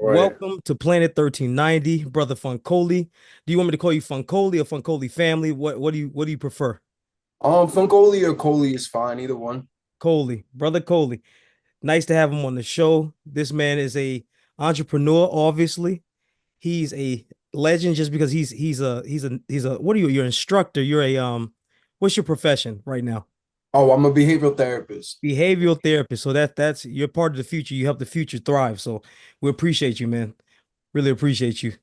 Right. Welcome to Planet 1390, brother Funkoli. Do you want me to call you Funkoli or Funkoli family? What do you prefer? Funkoli or Coley is fine, either one. Coley, brother Coley. Nice to have him on the show. This man is a entrepreneur, obviously. He's a legend just because he's a what are you? You're an instructor. You're a what's your profession right now? Oh, I'm a behavioral therapist. Behavioral therapist. So that's you're part of the future. You help the future thrive. So we appreciate you, man. Really appreciate you.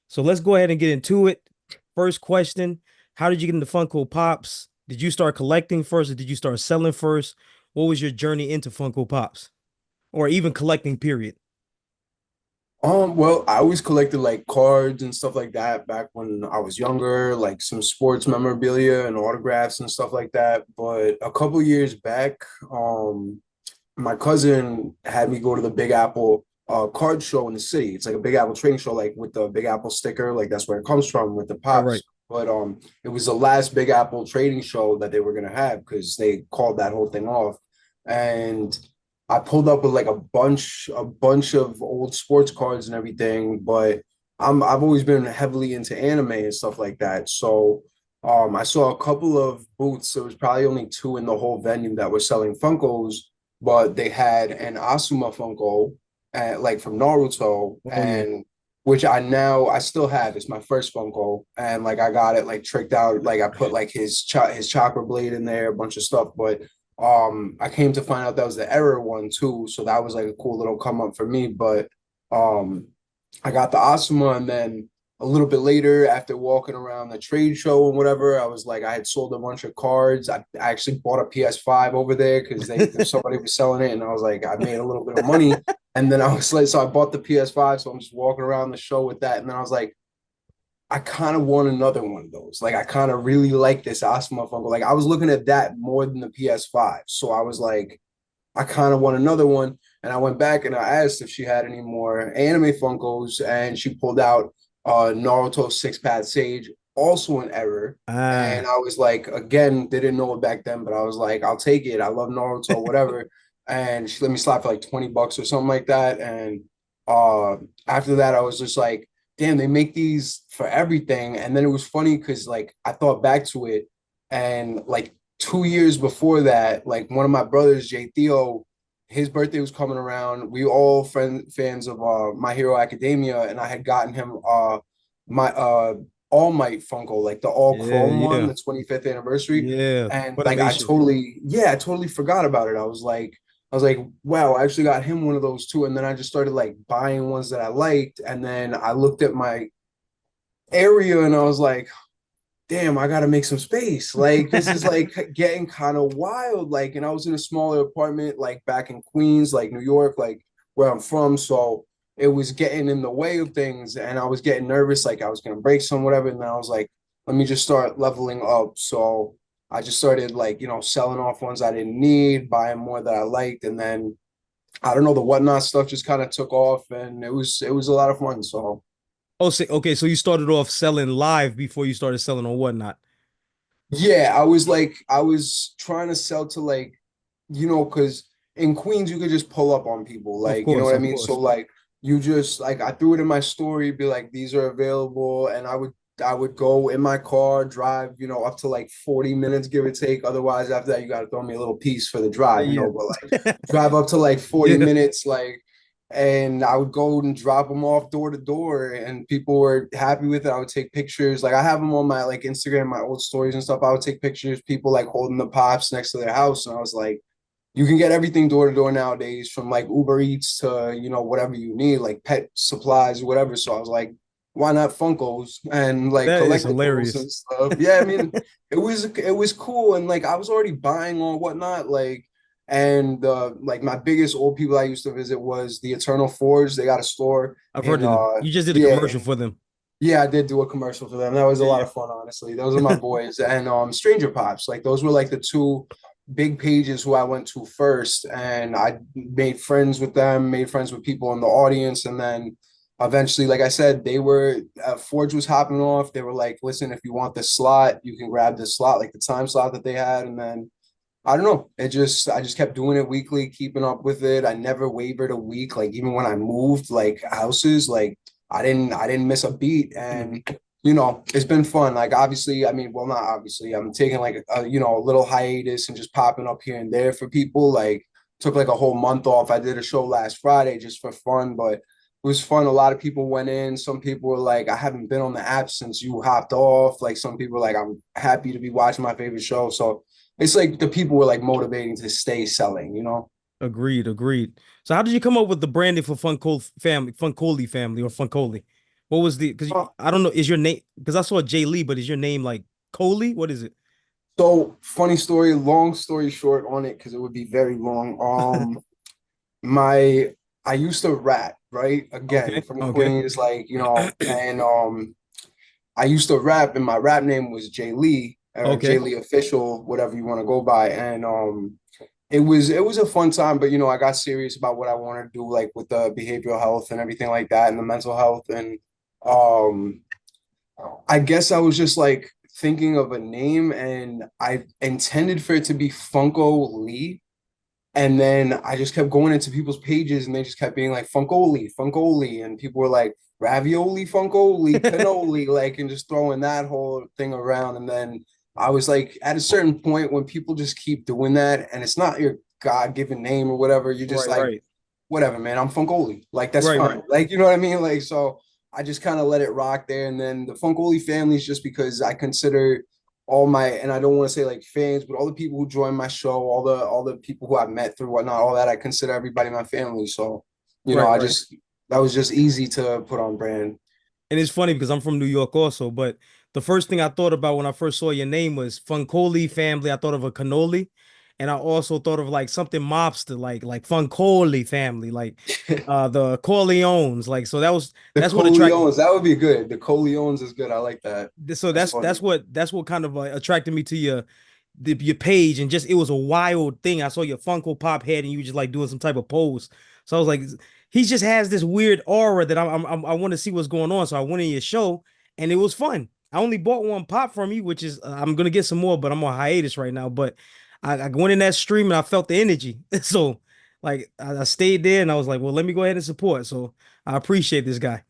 So let's go ahead and get into it. First question: how did you get into Funko Pops? Did you start collecting first, or did you start selling first? What was your journey into Funko Pops, or even collecting? Period. Well, I always collected like cards and stuff like that back when I was younger, like some sports memorabilia and autographs and stuff like that. But a couple years back, my cousin had me go to the Big Apple card show in the city. It's like a Big Apple trading show, like with the Big Apple sticker, like that's where it comes from with the All right. pops. But it was the last Big Apple trading show that they were gonna have because they called that whole thing off. And I pulled up with like a bunch of old sports cards and everything, but I've always been heavily into anime and stuff like that. So I saw a couple of booths. There was probably only two in the whole venue that were selling Funkos, but they had an Asuma Funko, like from Naruto, Oh yeah. and which I still have. It's my first Funko, and like I got it like tricked out. Like I put like his chakra blade in there, a bunch of stuff. But I came to find out that was the error one too, so that was like a cool little come up for me. But um, I got the Asuma, and then a little bit later, after walking around the trade show and whatever, I was like, I had sold a bunch of cards. I actually bought a PS5 over there because somebody was selling it, and I was like, I made a little bit of money. And then I was like, so I bought the PS5, so I'm just walking around the show with that. And then I was like, I kind of want another one of those. Like, I kind of really like this Asuma Funko. Like, I was looking at that more than the PS5. So I was like, I kind of want another one. And I went back and I asked if she had any more anime Funkos, and she pulled out Naruto Six Path Sage, also an error. And Ah. I was like, again, they didn't know it back then, but I was like, I'll take it. I love Naruto, whatever. And she let me slap for like 20 bucks or something like that. And uh after that, I was just like, damn, they make these for everything. And then it was funny because like I thought back to it, and like 2 years before that, like one of my brothers, Jay Theo, his birthday was coming around. We all fans of My Hero Academia, and I had gotten him my All Might Funko, like the all Yeah, chrome one, yeah, the 25th anniversary. yeah. And like Funimation. I totally forgot about it. I was like, wow, I actually got him one of those too. And then I just started like buying ones that I liked. And then I looked at my area and I was like, damn, I gotta make some space. Like this is like getting kind of wild. Like, and I was in a smaller apartment, like back in Queens, like New York, like where I'm from. So it was getting in the way of things, and I was getting nervous, like I was gonna break some, whatever. And then I was like, let me just start leveling up. So I just started like, selling off ones I didn't need, buying more that I liked, and then I don't know, the whatnot stuff just kind of took off, and it was a lot of fun. So Oh, so, okay. So you started off selling live before you started selling on whatnot. yeah, I was trying to sell to like, because in Queens you could just pull up on people, Of like, you know course, what I of mean? So course. like you just like I threw it in my story, be like, these are available, and I would go in my car, drive, up to like 40 minutes, give or take. Otherwise, after that, you gotta throw me a little piece for the drive, Yeah, but like drive up to like 40 yeah. minutes, like, and I would go and drop them off door to door, and people were happy with it. I would take pictures, like I have them on my like Instagram, my old stories and stuff. I would take pictures, people like holding the pops next to their house, and I was like, you can get everything door to door nowadays, from like Uber Eats to whatever you need, like pet supplies, whatever. So I was like, why not Funkos and like That is collectibles hilarious. and stuff? Yeah, I mean, it was cool, and like I was already buying on whatnot, like. And like my biggest old people I used to visit was the Eternal Forge. They got a store I've heard in of them. You just did a yeah, commercial for them. yeah, I did do a commercial for them. That was a lot Yeah, of fun, honestly. Those are my boys. And Stranger Pops, like those were like the two big pages who I went to first. And I made friends with them, made friends with people in the audience. And then eventually, like I said, Forge was hopping off. They were like, listen, if you want this slot, you can grab this slot, like the time slot that they had. And then I don't know. I just kept doing it weekly, keeping up with it. I never wavered a week. Like even when I moved like houses, like I didn't miss a beat. Mhm. And you know, it's been fun. Like obviously, I mean, well, not obviously. I'm taking like a you know a little hiatus and just popping up here and there for people. Like took like a whole month off. I did a show last Friday just for fun, but it was fun. A lot of people went in. Some people were like, I haven't been on the app since you hopped off. Like some people were like, I'm happy to be watching my favorite show. So it's like the people were like motivating to stay selling, you know? Agreed, agreed. So how did you come up with the branding for Funkoli family or Funkoli? What was the, because Uh, I don't know, is your name, because I saw Jay Lee, but is your name like Coley? What is it? So funny story, long story short on it, because it would be very long. My I used to rap, right? Again, Okay, from okay, Queens, like, you know, and I used to rap and my rap name was Jay Lee or Jay okay. Lee official, whatever you want to go by. And it was a fun time, but you know, I got serious about what I wanted to do, like with the behavioral health and everything like that and the mental health. And um I guess I was just like thinking of a name and I intended for it to be Funko Lee. And then I just kept going into people's pages and they just kept being like Funkoli, Funkoli. And people were like ravioli, Funkoli, cannoli, like, and just throwing that whole thing around. And then I was like, at a certain point when people just keep doing that and it's not your God-given name or whatever, you're just Right, like, right, whatever, man, I'm Funkoli. Like, that's right, right. fine. Like, you know what I mean? Like, so I just kind of let it rock there. And then the Funkoli family is just because I consider all my, and I don't want to say like fans, but all the people who join my show, all the people who I've met through whatnot, all that, I consider everybody my family. So, you know, Right, I right. just, that was just easy to put on brand. And it's funny because I'm from New York also, but the first thing I thought about when I first saw your name was Funkoli family. I thought of a cannoli, and I also thought of like something mobster, like Funkoli family, like the Corleones. Like so The that's what attracted. Coleones, that would be good. The Coleones is good. I like that. So That's that's funny. what kind of attracted me to your page, and just it was a wild thing. I saw your Funko Pop head, and you were just like doing some type of pose. So I was like, he just has this weird aura that I want to see what's going on. So I went in your show, and it was fun. I only bought one pop from you, which is I'm gonna get some more, but I'm on hiatus right now. But I went in that stream and I felt the energy. So like I stayed there, and I was like, well, let me go ahead and support. So I appreciate this guy.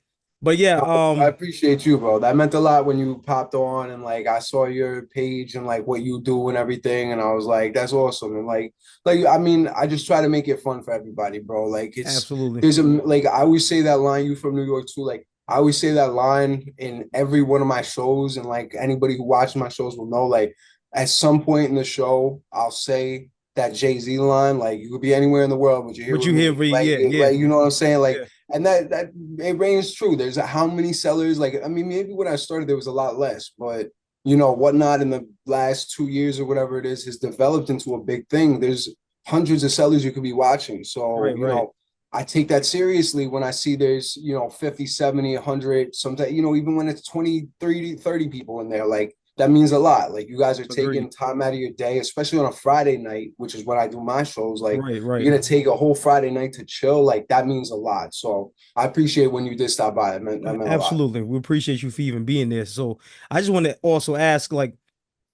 But yeah, I appreciate you, bro. That meant a lot when you popped on and like I saw your page and like what you do and everything, and I was like, that's awesome. And like I mean, I just try to make it fun for everybody, bro. Like it's absolutely. there's a like I always say that line. You from New York too? Like I always say that line in every one of my shows, and like anybody who watches my shows will know. Like at some point in the show, I'll say that Jay-Z line. Like you could be anywhere in the world, but you're here But with you hear me. me, yeah, yeah, Like you know what I'm saying? Like yeah. and that it reigns true. There's how many sellers? Like I mean, maybe when I started there was a lot less, but you know whatnot in the last 2 years or whatever it is has developed into a big thing. There's hundreds of sellers you could be watching. So Right, you right. know, I take that seriously when I see there's you know 50, 70, 100, sometimes you know even when it's 20, 30, 30 people in there, like that means a lot. Like you guys are Agreed. taking time out of your day, especially on a Friday night, which is when I do my shows. Like Right, you're right. gonna take a whole Friday night to chill. Like that means a lot. So I appreciate when you did stop by. That meant a lot. Absolutely. We appreciate you for even being there. So I just want to also ask, like,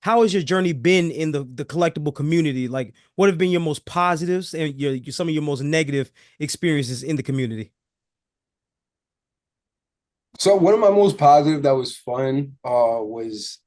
how has your journey been in the collectible community? Like, what have been your most positives and some of your most negative experiences in the community? So one of my most positive that was fun was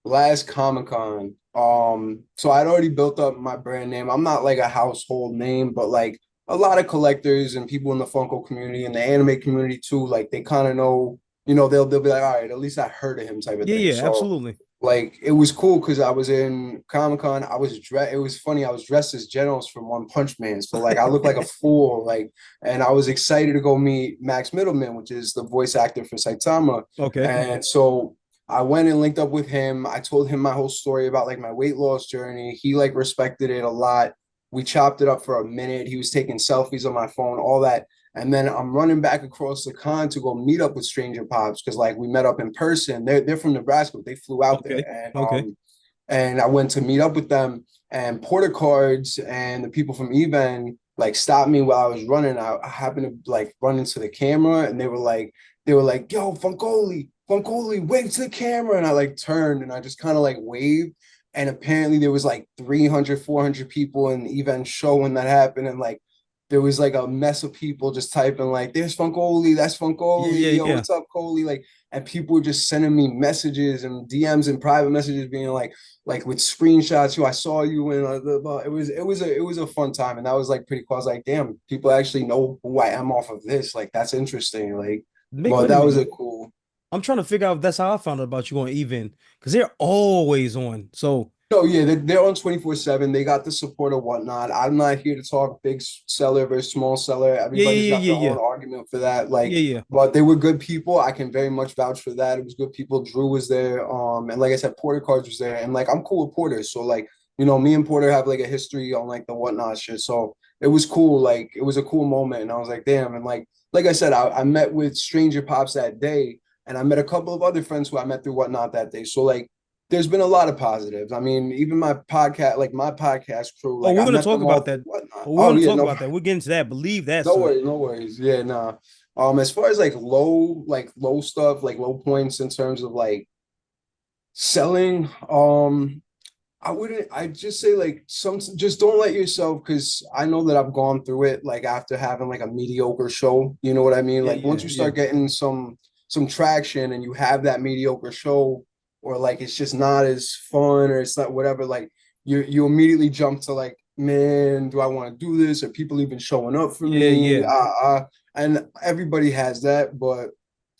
last Comic Con. So I'd already built up my brand name. I'm not like a household name, but like a lot of collectors and people in the Funko community and the anime community too, like they kind of know, you know, they'll be like, all right, at least I heard of him type of Yeah, thing. yeah, So absolutely. like it was cool because I was in Comic Con. I was dressed. It was funny. I was dressed as Genos from One Punch Man, so like I looked like a fool. Like, and I was excited to go meet Max Middleman, which is the voice actor for Saitama. Okay. And so I went and linked up with him. I told him my whole story about like my weight loss journey. He like respected it a lot. We chopped it up for a minute. He was taking selfies on my phone, all that. And then I'm running back across the con to go meet up with Stranger Pops because like we met up in person. They're from Nebraska, but they flew out there. Okay. Okay. And I went to meet up with them and Porter Cards and the people from Even like stopped me while I was running. I happened to like run into the camera and they were like, yo, Funkoli, Funkoli, wave to the camera. And I like turned and I just kind of like waved. and apparently there was like 300, 400 people in the event show when that happened, and like there was like a mess of people just typing like, "There's Funkoli, that's Yeah, Funkoli, yeah, yo, yeah. what's up, Coley?" Like, and people were just sending me messages and DMs and private messages, being like with screenshots, "Yo, I saw you," and it was a fun time, and that was like pretty cool. I was like, "Damn, people actually know who I am off of this. Like, that's interesting." Like, but Wait a that was minute. a cool. I'm trying to figure out if that's how I found out about you on Even because they're always on. So No, yeah, they're on 24/7. They got the support or whatnot. I'm not here to talk big seller versus small seller. yeah, Everybody's yeah, got yeah, their yeah, own argument for that. Like, yeah, yeah, but they were good people. I can very much vouch for that. It was good people. Drew was there. And like I said, Porter Cards was there. And like I'm cool with Porter. So like, me and Porter have like a history on like the whatnot shit. So it was cool. Like it was a cool moment. And I was like, damn. And like I said, I met with Stranger Pops that day. And I met a couple of other friends who I met through whatnot that day. So like there's been a lot of positives. I mean, even my podcast crew, Oh, like we're I gonna met talk them all about through that. whatnot. Oh, we're Oh gonna yeah, talk no, about that. We'll get into that. Believe that, no sir. worries, no worries. Yeah, nah. As far as like low stuff, like low points in terms of like selling, I just say like just don't let yourself, because I know that I've gone through it like after having like a mediocre show, you know what I mean? Yeah, Like once yeah, you yeah, start getting some traction and you have that mediocre show, or like it's just not as fun or it's not whatever, like you immediately jump to like, man, do I want to do this? Are people even showing up for yeah, me? yeah, And everybody has that, but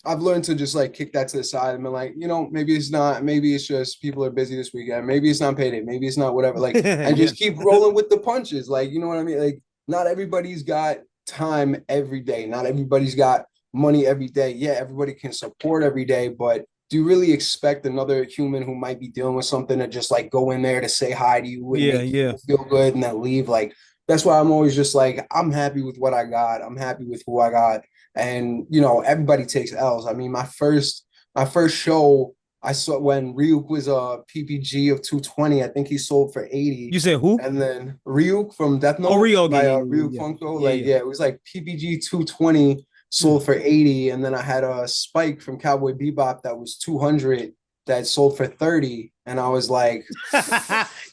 I've learned to just like kick that to the side and be like, maybe it's not, maybe it's just people are busy this weekend. Maybe it's not payday. Maybe it's not whatever. Like, and yeah, just keep rolling with the punches. Like, you know what I mean? Like, not everybody's got time every day. Not everybody's got money every day. Yeah, everybody can support every day, but do you really expect another human who might be dealing with something to just like go in there to say hi to you and yeah, make yeah, you feel good and then leave? Like, that's why I'm always just like, I'm happy with what I got. I'm happy with who I got, and everybody takes L's. I mean, my first show I saw when Ryuk was a PPG of 220. I think he sold for 80. You said who? And then Ryuk from Death Oh, Note Rio. Okay, by yeah, Ryuk yeah, Funko, yeah, like, yeah, yeah, it was like PPG 220 yeah. sold for 80. And then I had a Spike from Cowboy Bebop that was 200 that sold for 30. And I was like,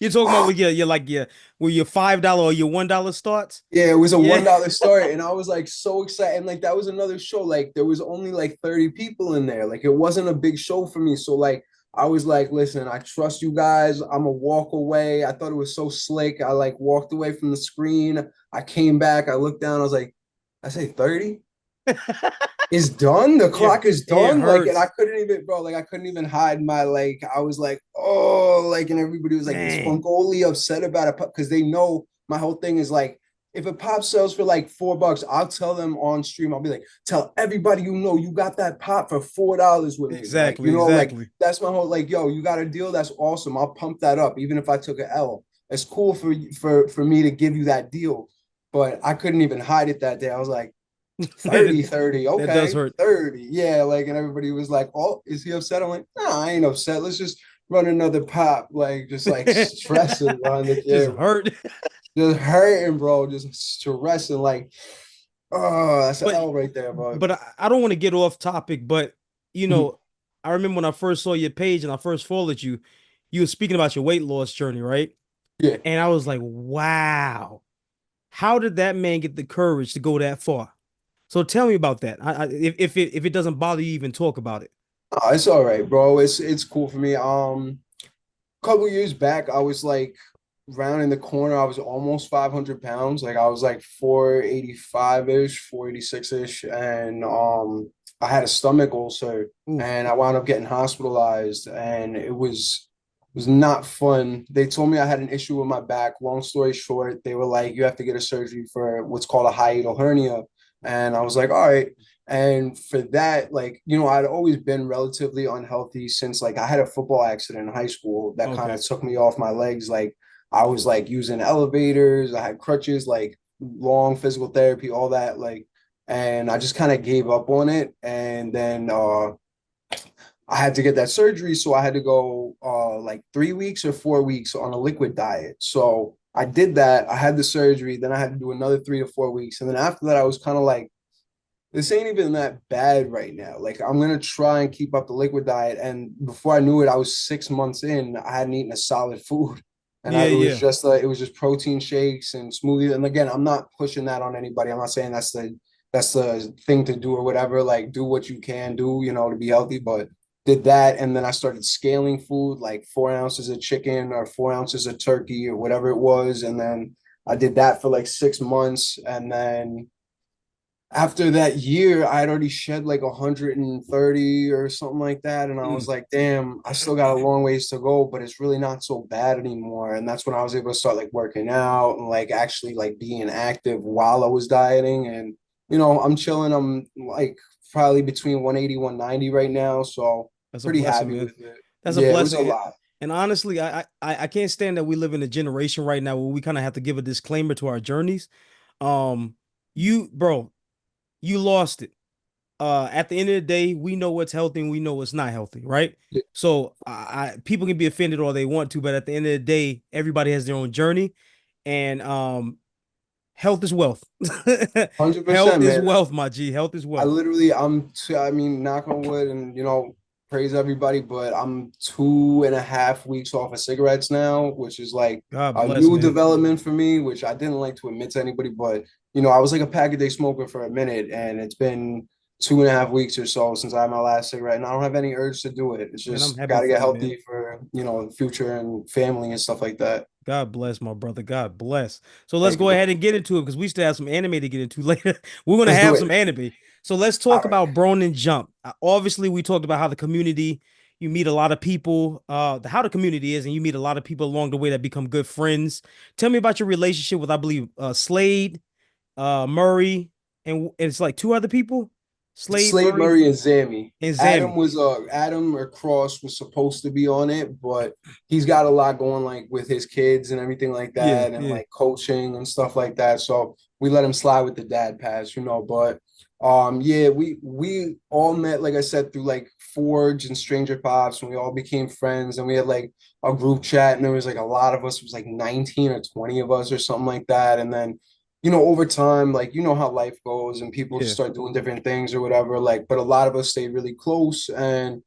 You're talking about with your like your $5 or your $1 starts? yeah, it was a Yeah. $1 start, and I was like so excited. And like that was another show. Like there was only like 30 people in there. Like it wasn't a big show for me. So like I was like, listen, I trust you guys. I'm gonna walk away. I thought it was so slick. I like walked away from the screen. I came back. I looked down. I was like, I say 30? It's done. The Yeah, clock is it done. Like, and I hurts. couldn't even, bro. Like, I couldn't even hide my like. I was like, oh, like, and everybody was like, "Is Dang. Funkoli upset about it?" Because they know my whole thing is like, if a pop sells for like $4, I'll tell them on stream. I'll be like, tell everybody you got that pop for $4 with me. Like, Exactly, like exactly. that's my whole like, yo, you got a deal. That's awesome. I'll pump that up, even if I took a L. It's cool for me to give you that deal, but I couldn't even hide it that day. I was like, 30, That 30, that does okay, hurt. 30. Yeah, like, and everybody was like, "Oh, is he upset?" I'm like, "Nah, I ain't upset. Let's just run another pop." Like, just like stressing on the Just gym. hurt. Just hurting, bro. Just stressing. Like, oh, that's an But L right there, bro. I don't want to get off topic, but you know, I remember when I first saw your page and I first followed you, you were speaking about your weight loss journey, right? Yeah. And I was like, wow, how did that man get the courage to go that far? So tell me about that. If it doesn't bother you even talk about it. Oh, it's all right, bro. It's cool for me. A couple years back, I was like rounding the corner. I was almost 500 pounds. Like I was like 485-ish, 486-ish. And I had a stomach ulcer Oof. and I wound up getting hospitalized, and it was not fun. They told me I had an issue with my back. Long story short, they were like, you have to get a surgery for what's called a hiatal hernia. And I was like, all right. And for that, like, I'd always been relatively unhealthy since like I had a football accident in high school that kind Okay. of took me off my legs. Like I was like using elevators, I had crutches, like long physical therapy, all that, like, and I just kind of gave up on it. And then I had to get that surgery, so I had to go like 3 weeks or 4 weeks on a liquid diet. So I did that. I had the surgery, then I had to do another 3 to 4 weeks, and then after that, I was kind of like this ain't even that bad right now. Like I'm gonna try and keep up the liquid diet. And before I knew it, I was 6 months in. I hadn't eaten a solid food, and Yeah, it was yeah. just it was just protein shakes and smoothies. And again, I'm not pushing that on anybody. I'm not saying that's the thing to do or whatever. Like do what you can do, to be healthy. But did that, and then I started scaling food, like 4 ounces of chicken or 4 ounces of turkey or whatever it was, and then I did that for like 6 months, and then after that year, I had already shed like 130 or something like that. And I Mm. was like, damn, I still got a long ways to go, but it's really not so bad anymore. And that's when I was able to start like working out and like actually like being active while I was dieting. And, I'm chilling. I'm like probably between 180, 190 right now. So That's a pretty blessing, happy man. with it. That's a Yeah, it was a blessing. lot. And honestly, I can't stand that we live in a generation right now where we kind of have to give a disclaimer to our journeys. Um, bro, you lost it. At the end of the day, we know what's healthy and we know what's not healthy, right? Yeah, So people can be offended all they want to, but at the end of the day, everybody has their own journey, and health is wealth. Health 100%, is man. wealth, my G. Health is I wealth. literally, I mean, knock on wood and, praise everybody, but I'm 2.5 weeks off of cigarettes now, which is like God a bless, new man. development for me, which I didn't like to admit to anybody, but, I was like a pack a day smoker for a minute, and it's been 2.5 weeks or so since I had my last cigarette, and I don't have any urge to do it. It's Man, I'm just happy got to for get you, man. healthy for, the future and family and stuff like that. God bless, my brother. God bless. So let's Thank go you. ahead and get into it because we still have some anime to get into later. We're gonna Let's do have it. some anime. So let's All talk right. about Bronin Jump. Obviously, we talked about how the community, you meet a lot of people, how the community is, and you meet a lot of people along the way that become good friends. Tell me about your relationship with, I believe, Slade, Murray, and it's like two other people, Slade, Slade Murray, Murray and Zammy. and Zammy. Adam or Cross was supposed to be on it, but he's got a lot going like with his kids and everything like Yeah, that, and yeah, like coaching and stuff like that. So we let him slide with the dad pass. But yeah, we all met, like I said, through like Forge and Stranger Pops, and we all became friends, and we had like a group chat, and there was like a lot of us, it was like 19 or 20 of us or something like that. And then over time, like, how life goes and people just yeah. start doing different things or whatever. Like, but a lot of us stay really close. And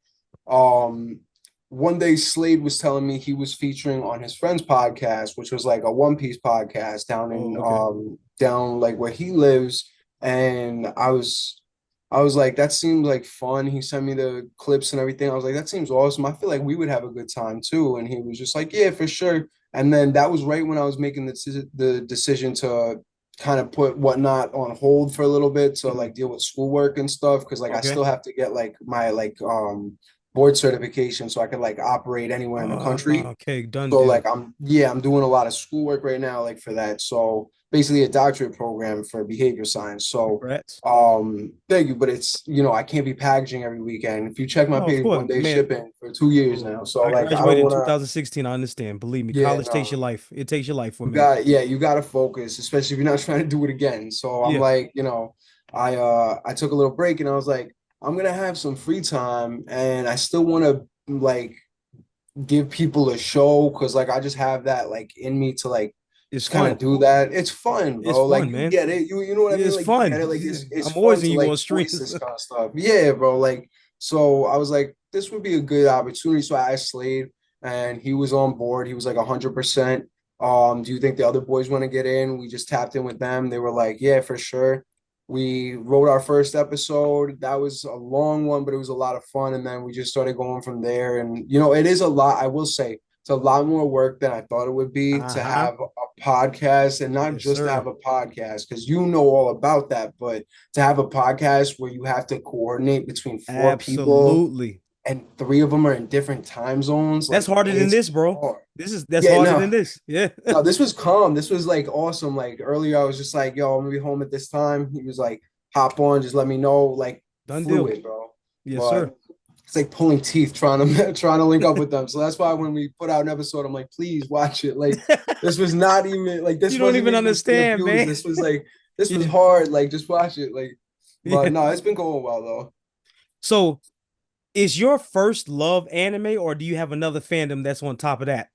um, one day Slade was telling me he was featuring on his friend's podcast, which was like a One Piece podcast down Oh, in okay. down like where he lives. And I was like, that seems like fun. He sent me the clips and everything. I was like, that seems awesome. I feel like we would have a good time too. And he was just like, yeah, for sure. And then that was right when I was making the decision to kind of put whatnot on hold for a little bit to Mhm. like deal with schoolwork and stuff, because like I Okay. still have to get like my like board certification so I can like operate anywhere in the country. Okay, done So deal. like I'm doing a lot of schoolwork right now like for that. So basically a doctorate program for behavior science. So Congrats. thank you, but it's I can't be packaging every weekend. If you check my No, of page, course, 1 day man. shipping for 2 years now. So I like I don't graduated in want to. 2016. I understand. Believe me, Yeah, college takes no. your life. It takes your life for You me. got Yeah, you got to focus, especially if you're not trying to do it again. So I'm Yeah, like, I took a little break and I was like, I'm gonna have some free time and I still want to like give people a show because like I just have that like in me to like it's just kind of fun. do that. It's fun, It's bro. Like fun, you man. get it. You know what I Yeah, mean? it's Like you get fun. it. Like Yeah. it's I'm fun always in to you like on voice streams. this kind of stuff. Yeah, bro. Like so I was like, this would be a good opportunity. So I asked Slade and he was on board. He was like 100%. Do you think the other boys want to get in? We just tapped in with them. They were like, yeah, for sure. We wrote our first episode. That was a long one, but it was a lot of fun. And then we just started going from there. And it is a lot, I will say, it's a lot more work than I thought it would be to Uh-huh. have a podcast, and not Yes, just to sir. have a podcast, because you know all about that, but to have a podcast where you have to coordinate between four people Absolutely. and three of them are in different time zones, That's like harder than it's this, bro. hard. That's Yeah, harder no, than this. Yeah. no, this was calm. This was like awesome. Like earlier, I was just like, yo, I'm gonna be home at this time. He was like, hop on, just let me know. Like Done deal. fluid, bro. Yes, sir. But it's like pulling teeth trying to trying to link up with them. So that's why when we put out an episode, I'm like, please watch it. Like this was not even like You this don't wasn't even even for the understand, views. man. This was like this was Yeah. hard. Like just watch it. Like, but Yeah. no, it's been going well though. So, is your first love anime, or do you have another fandom that's on top of that?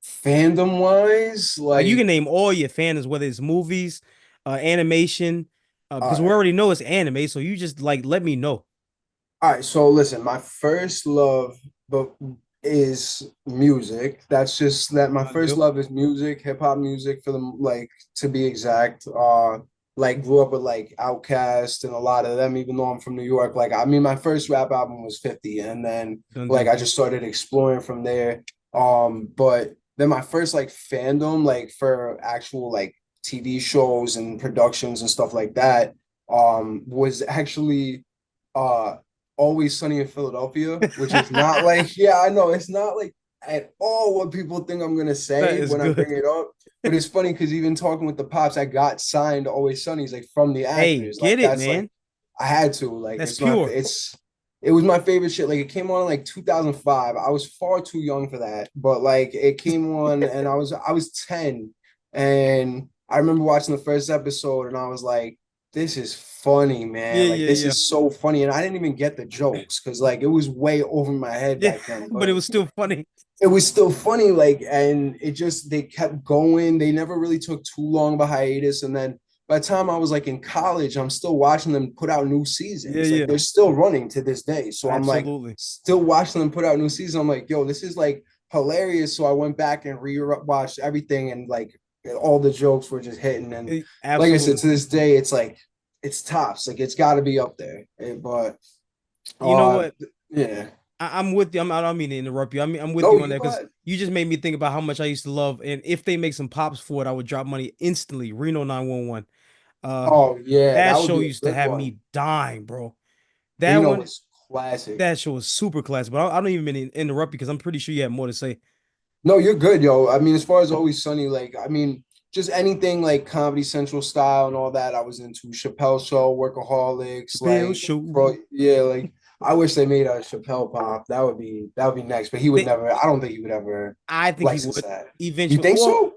Fandom wise, Like you like can name all your fandoms, whether it's movies, animation. All Because we right. already know it's anime, so you just like let me know. All right, so listen, my first love but is music. That's just that my Good first deal. love is music, hip hop music for the like to be exact. Like grew up with like Outkast and a lot of them, even though I'm from New York. Like I mean my first rap album was 50 and then Done like deal. I just started exploring from there. But then my first like fandom, like for actual like TV shows and productions and stuff like that, was actually uh Always Sunny in Philadelphia, which is not like, yeah, I know it's not like at all what people think I'm gonna That say is when I bring good. it up. But it's funny because even talking with the pops, I got signed to Always Sunny's like from the Hey, actors. Like get it, that's like man. I had to. Like That's it's my pure. it was my favorite shit. Like it came on in like 2005. I was far too young for that, but like it came on and I was 10 and I remember watching the first episode and I was like, this is funny, Yeah, man. Like yeah, this yeah. is so funny. And I didn't even get the jokes because like it was way over my head Yeah, back then. but it But was still funny. it was still funny, like, and it just they kept going. They never really took too long of a hiatus. And then by the time I was like in college, I'm still watching them put out new Yeah, seasons. Like yeah. they're still running to this day. So I'm like Absolutely. still watching them put out new seasons. I'm like, yo, this is like hilarious. So I went back and re-watched everything and like all the jokes were just hitting. And like I said, Absolutely. to this day, it's like it's tops. Like it's gotta be up there. But You know uh what? yeah. I'm with you. I don't mean to interrupt you. I'm with No, you on you that go because ahead. you just made me think about how much I used to love. And if they make some pops for it, I would drop money instantly. Reno 911. Uh, Oh yeah, that that would show be a used to good have one. me dying, bro. That Reno one, was classic. that show was super classic. But I don't even mean to interrupt because I'm pretty sure you have more to say. No, you're good, yo. I mean, as far as Always Sunny, like, I mean, just anything like Comedy Central style and all that, I was into Chappelle Show, Workaholics, Bill like, Show. bro, yeah, like, I wish they made a Chappelle pop. That would be next, but he would They, never. I don't think he would ever I think he license would that. You eventually. think so?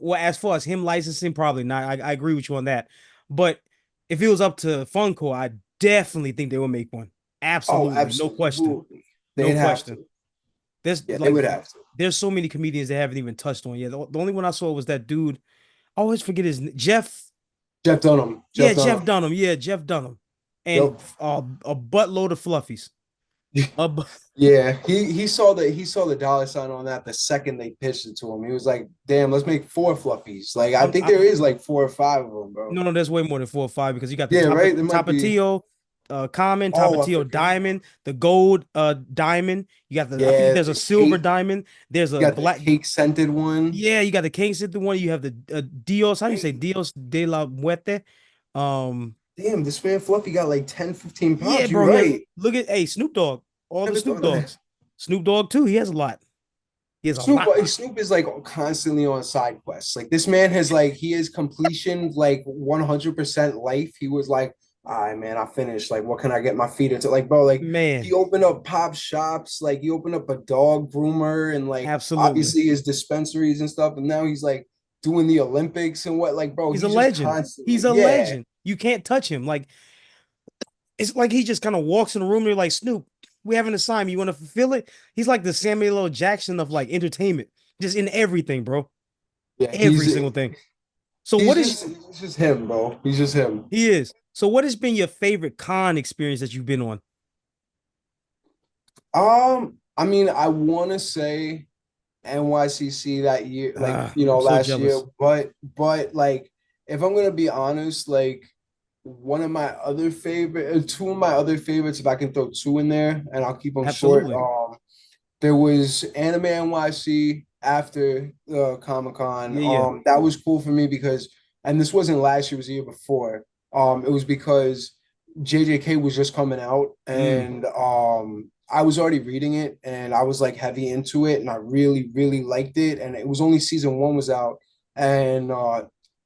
Well, as far as him licensing, probably not. I agree with you on that. But if it was up to Funko, I definitely think they would make one. Oh, Absolutely, no question, absolutely. no They'd have question. to. There's Yeah, they like would have to. there's so many comedians that haven't even touched on yet. The only one I saw was that dude. I always forget Jeff. Jeff Dunham. Yeah, Jeff Jeff Dunham. Dunham. Yeah, Jeff Dunham, and Yep. a buttload of fluffies. A bu- Yeah, he saw the dollar sign on that the second they pitched it to him. He was like, "Damn, let's make four fluffies." Like I think I, there is like four or five of them, bro. No, no, there's way more than 4 or 5 because you got the Yeah, right. There might be. Tapatio, common, Oh, I Tapatio forgot. diamond, the gold diamond. You got I think Yeah, there's a the silver cake. diamond. There's You a got the black. cake scented one. Yeah, you got the King City one. You have the Dios. How do you say Hey, Dios de la Muerte? Um, damn, this man Fluffy got like 10, 15 yeah, pops. You bro. He has right. look at Snoop Dogg. All the Never Snoop thought of that. Dogs. Snoop Dogg too. He has a lot. He has a Snoop, lot. Snoop is like constantly on side quests. Like this man has like he is completion like 100% life. He was like, all right, man, I finished. Like, what can I get my feet into? Like, bro, like he Man, opened up pop shops, like he opened up a dog groomer and like absolutely. obviously his dispensaries and stuff. And now he's like doing the Olympics and what, like, bro, He's a he's just legend. He's constantly, a yeah. legend. You can't touch him. Like it's like he just kind of walks in the room and you're like, Snoop, we have an assignment. You want to fulfill it? He's like the Samuel L. Jackson of like entertainment, just in everything, bro. Yeah, Every single thing. So what is he's just him, bro. He's just him. he is? So what has been your favorite con experience that you've been on? I mean, I want to say NYCC that year, like I'm so last year. jealous. But like, if I'm gonna be honest, like one of my other favorite, two of my other favorites, if I can throw two in there, and I'll keep them short. Absolutely. There was Anime NYC after Comic Con. Yeah, yeah. That was cool for me because, and this wasn't last year, it was the year before. It was because JJK was just coming out, Mm. and I was already reading it, and I was like heavy into it, and I really, really liked it. And it was only season one was out, and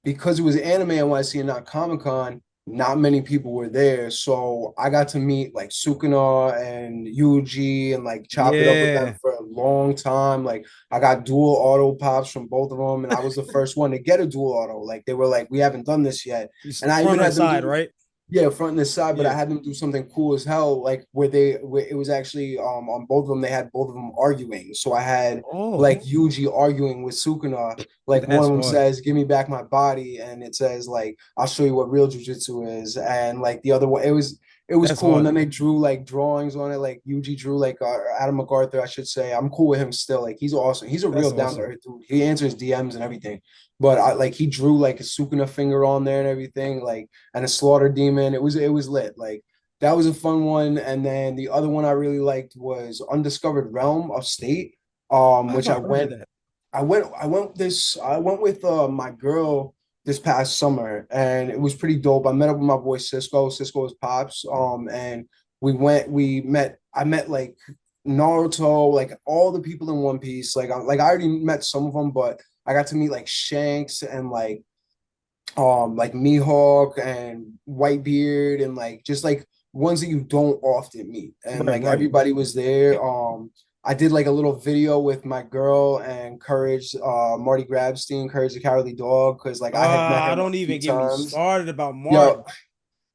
because it was Anime NYC and not Comic Con, not many people were there. So I got to meet like Sukuna and Yuji and like chop it up with them Yeah. for a long time. Like I got dual auto pops from both of them, and I was the first one to get a dual auto. Like they were like, we haven't done this yet. Just And I even front or had them side, do right? Yeah, front and the side, but I Yeah. had them do something cool as hell, like where it was actually on both of them, they had both of them arguing. So I had Oh, like Yuji arguing with Sukuna. Like one that's of them hard. says, "Give me back my body," and it says like, "I'll show you what real jujitsu is." And like the other one, it was That's cool. And hard. then they drew like drawings on it. Like Yuji drew like Adam MacArthur, I should say. I'm cool with him still. Like he's awesome. He's a That's real down to awesome. earth dude. He answers DMs and everything. But I like he drew like a Sukuna finger on there and everything. Like and a slaughter demon. It was lit. Like that was a fun one. And then the other one I really liked was Undiscovered Realm of State. I've Which not heard of that. I went with my girl this past summer and it was pretty dope. I met up with my boy Cisco. Cisco is Pops. And I met like Naruto, like all the people in One Piece. Like I already met some of them, but I got to meet like Shanks and like Mihawk and Whitebeard and like just like ones that you don't often meet. And Right, like right. everybody was there. I did like a little video with my girl and Courage, Marty Grabstein, Courage the Cowardly Dog, because like I had met him Don't a few even get me times. started about Marty. Yo,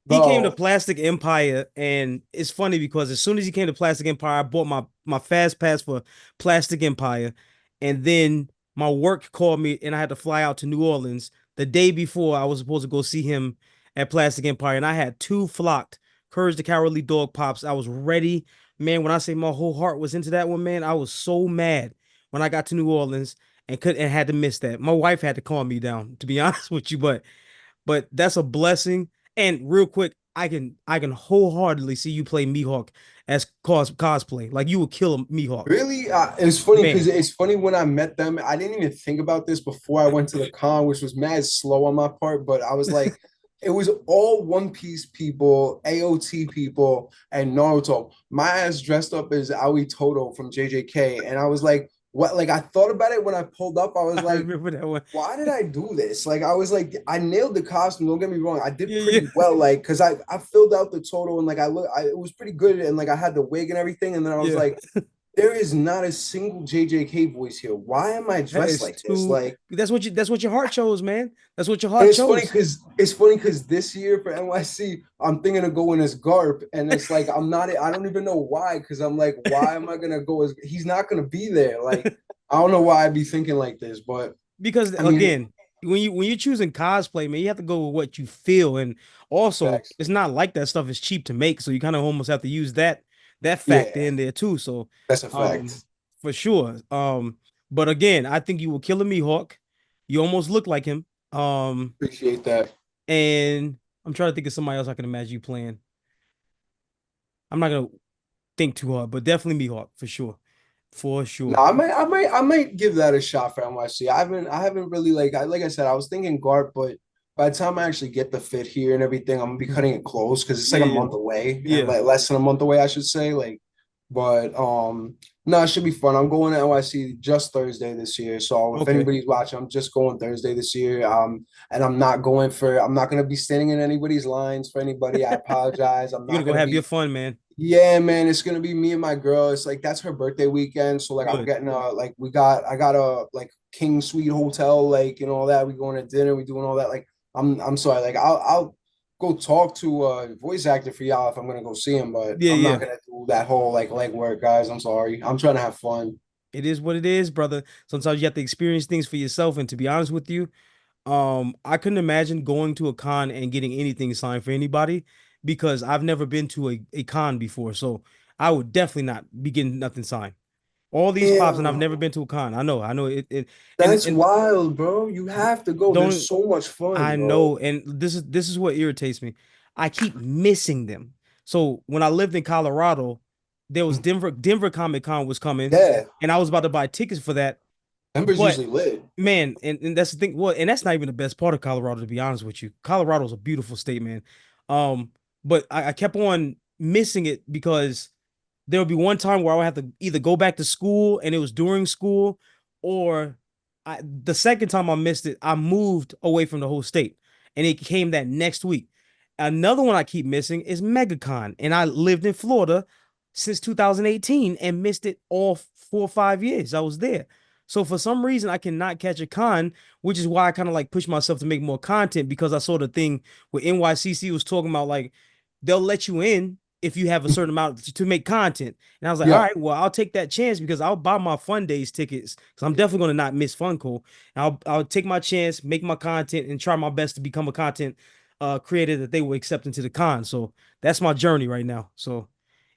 He came to bro, Plastic Empire, and it's funny because as soon as he came to Plastic Empire, I bought my fast pass for Plastic Empire, and then my work called me, and I had to fly out to New Orleans the day before I was supposed to go see him at Plastic Empire, and I had two flocked Courage the Cowardly Dog pops. I was ready, man. When I say my whole heart was into that one, man, I was so mad when I got to New Orleans and had to miss that. My wife had to calm me down, to be honest with you, but that's a blessing. And real quick, I can wholeheartedly see you play Mihawk as cosplay. Like you would kill a Mihawk, really? It's funny because man. it's funny when I met them. I didn't even think about this before I went to the con, which was mad slow on my part. But I was like, it was all One Piece people, AOT people, and Naruto. My ass dressed up as Aoi Toto from JJK, and I was like, what? Like I thought about it when I pulled up. I was I like, remember that one. why did I do this? Like I was like, I nailed the costume. Don't get me wrong, I did Yeah, yeah. pretty well. Like because I filled out the total and like it was pretty good. And like I had the wig and everything. And then I was Yeah. like there is not a single JJK voice here. Why am I That dressed is like this? too. Like, That's what your heart chose, man. That's what your and heart chose. it's funny because this year for NYC, I'm thinking of going as Garp, and it's like I'm not. I don't even know why. Because I'm like, why am I gonna go as? He's not gonna be there. Like, I don't know why I'd be thinking like this, but Because I mean, again, when you're choosing cosplay, man, you have to go with what you feel. And also, facts. it's not like that stuff is cheap to make, so you kind of almost have to use that factor Yeah, in there too. So, that's a um, fact. for sure. But again, I think you will kill a Mihawk. You almost look like him. Appreciate that. And I'm trying to think of somebody else I can imagine you playing. I'm not gonna think too hard, but definitely Mihawk for sure, for No, sure. I might give that a shot for NYC. I haven't really like I said, I was thinking Garp, but by the time I actually get the fit here and everything, I'm gonna be cutting it close because it's like Yeah, a yeah, month away and yeah. like less than a month away, I should say. Like, but no, it should be fun. I'm going to NYC just Thursday this year. So if Okay. anybody's watching, I'm just going Thursday this year. And I'm not gonna be standing in anybody's lines for anybody. I apologize. I'm You're not gonna go gonna have your be fun, man. yeah, man, it's gonna be me and my girl. It's like that's her birthday weekend. So like I'm Good. getting like I got a like King Suite hotel, like and all that. We going to dinner, we doing all that. Like I'm sorry, like I'll go talk to a voice actor for y'all if I'm gonna go see him, but Yeah, I'm not yeah. gonna do that whole like leg work, guys. I'm sorry. I'm trying to have fun. It is what it is, brother. Sometimes you have to experience things for yourself. And to be honest with you, I couldn't imagine going to a con and getting anything signed for anybody because I've never been to a con before. So I would definitely not be getting nothing signed. All these pops, and I've Yeah, never been to a con. I know it, that's and wild, bro. You have to go. There's don't so much fun, I bro. know, and this is what irritates me. I keep missing them. So when I lived in Colorado, there was Denver Comic Con was coming, Yeah, and I was about to buy tickets for that. Denver's But usually lit. man, and that's the thing. Well, and that's not even the best part of Colorado, to be honest with you. Colorado's a beautiful state, man. Um, but I kept on missing it because there would be one time where I would have to either go back to school and it was during school, or the second time I missed it, I moved away from the whole state and it came that next week. Another one I keep missing is MegaCon, and I lived in Florida since 2018 and missed it all 4 or 5 years I was there. So for some reason, I cannot catch a con, which is why I kind of like push myself to make more content because I saw the thing where NYCC was talking about like they'll let you in if you have a certain amount to make content. And I was like, all Yeah. right, well, I'll take that chance because I'll buy my fun days tickets because I'm definitely gonna not miss Funko. I'll take my chance, make my content, and try my best to become a content creator that they will accept into the con. So that's my journey right now. So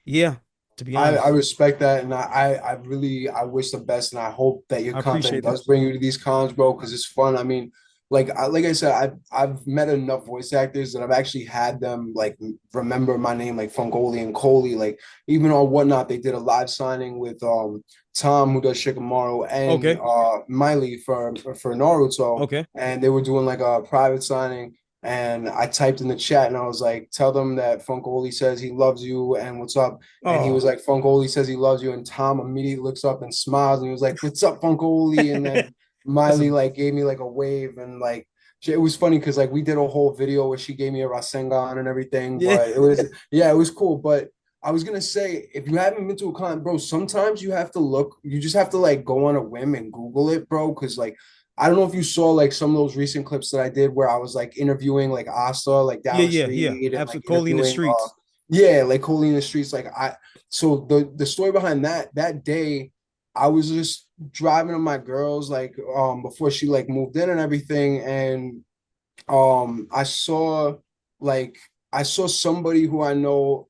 yeah, to be I honest, respect that, and I really I wish the best, and I hope that your I content appreciate that. does bring you to these cons, bro, because it's fun. I mean, like I said, I've met enough voice actors that I've actually had them like remember my name, like Funkoli and Coley, like even on Whatnot, they did a live signing with Tom who does Shikamaru and Okay, Miley for Naruto, okay. and they were doing like a private signing. And I typed in the chat and I was like, tell them that Funkoli says he loves you and what's up. And he Oh, was like, Funkoli says he loves you. And Tom immediately looks up and smiles and he was like, what's up, Funkoli? And then that's a Miley like gave me like a wave and like it was funny because like we did a whole video where she gave me a Rasengan and everything, yeah, but it was yeah, it was cool. But I was gonna say if you haven't been to a con, bro, sometimes you have to look, you just have to like go on a whim and Google it, bro. Cause like I don't know if you saw like some of those recent clips that I did where I was like interviewing like Asta like down yeah, the yeah, yeah. street and like Absolutely, Coley in the interviewing streets. yeah, like Coley in the streets. Like I so the story behind that day, I was just driving to my girls like before she like moved in and everything. And I saw like I saw somebody who I know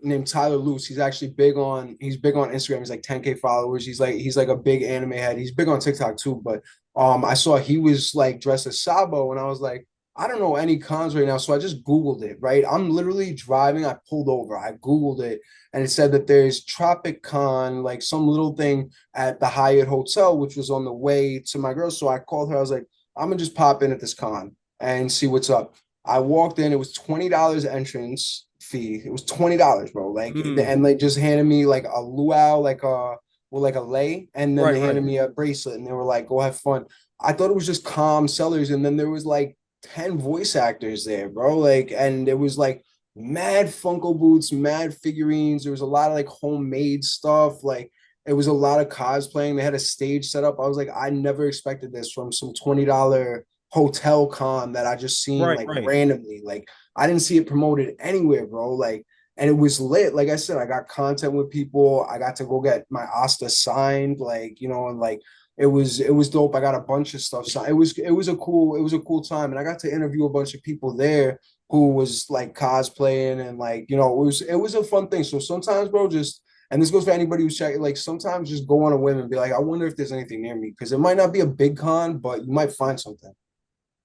named Tyler Luce. He's big on Instagram. He's like 10K followers. He's like a big anime head. He's big on TikTok too. But I saw he was like dressed as Sabo and I was like, I don't know any cons right now. So I just Googled it, right? I'm literally driving. I pulled over. I Googled it and it said that there's Tropic Con, like some little thing at the Hyatt Hotel, which was on the way to my girl. So I called her. I was like, I'm gonna just pop in at this con and see what's up. I walked in, it was $20 entrance fee. It was $20, bro. Like Mm, and they just handed me like a luau, like a lei, and then right, they right. handed me a bracelet and they were like, go have fun. I thought it was just calm sellers, and then there was like 10 voice actors there, bro. Like, and it was like mad Funko boots, mad figurines. There was a lot of like homemade stuff. Like it was a lot of cosplaying. They had a stage set up. I was like, I never expected this from some $20 hotel con that I just seen Right, like right. randomly. Like I didn't see it promoted anywhere, bro. Like, and it was lit. Like I said, I got content with people. I got to go get my Asta signed, like, and like it was dope. I got a bunch of stuff signed. It was a cool time. And I got to interview a bunch of people there who was like cosplaying and like, it was a fun thing. So sometimes, bro, just and this goes for anybody who's checking, like sometimes just go on a whim and be like, I wonder if there's anything near me. Cause it might not be a big con, but you might find something.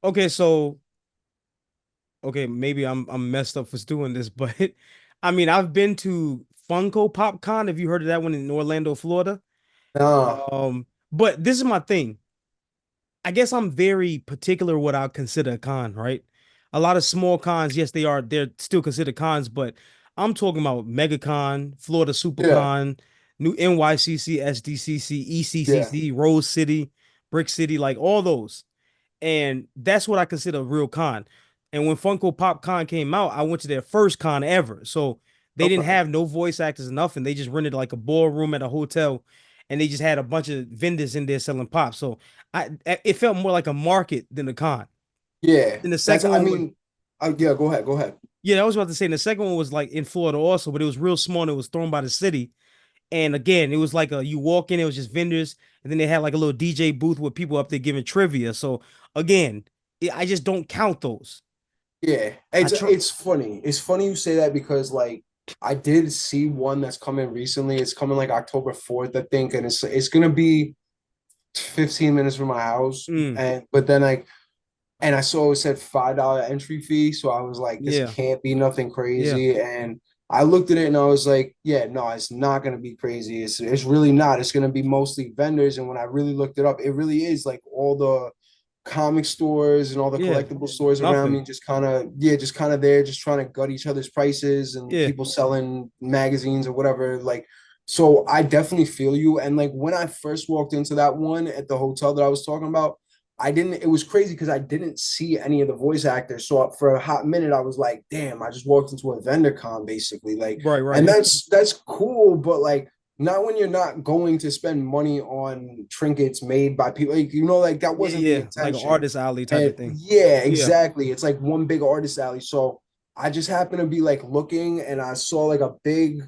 Okay, so okay, maybe I'm messed up for doing this, but I mean, I've been to Funko Pop Con. Have you heard of that one in Orlando, Florida? Nah, But this is my thing. I guess I'm very particular what I consider a con, right? A lot of small cons, yes, they're still considered cons, but I'm talking about MegaCon, Florida yeah, SuperCon, New NYCC, SDCC, yeah, ECCC, Rose City, Brick City, like all those. And that's what I consider a real con. And when Funko Pop Con came out, I went to their first con ever. So they didn't okay, have no voice actors or nothing. They just rented like a ballroom at a hotel and they just had a bunch of vendors in there selling pop. So it felt more like a market than a con. yeah. Then the That's second I one was mean, yeah. Go ahead. yeah, I was about to say and the second one was like in Florida also, but it was real small and it was thrown by the city. And again, it was like you walk in, it was just vendors, and then they had like a little DJ booth with people up there giving trivia. So again, I just don't count those. Yeah, I try. it's funny. It's funny you say that because like I did see one that's coming recently. It's coming like October 4th, I think, and it's gonna be 15 minutes from my house. Mm, And but then like and I saw it said $5 entry fee, so I was like, this yeah, can't be nothing yeah, crazy. And I looked at it and I was like, yeah, no, it's not gonna be crazy. It's really not. It's gonna be mostly vendors. And when I really looked it up, it really is like all the comic stores and all the yeah. collectible stores around me Nothing. just kind of yeah just kind of there just trying to gut each other's prices and Yeah. people selling magazines or whatever like so I definitely feel you and like when I first walked into that one at the hotel that I was talking about I didn't it was crazy because I didn't see any of the voice actors so for a hot minute I was like damn I just walked into a vendor con basically like Right, and right. that's cool but like not when you're not going to spend money on trinkets made by people. Like, like that Yeah, wasn't the yeah, like an intention. artist alley type And of thing. yeah, Yeah. exactly. It's like one big artist alley. So I just happened to be like looking and I saw like a big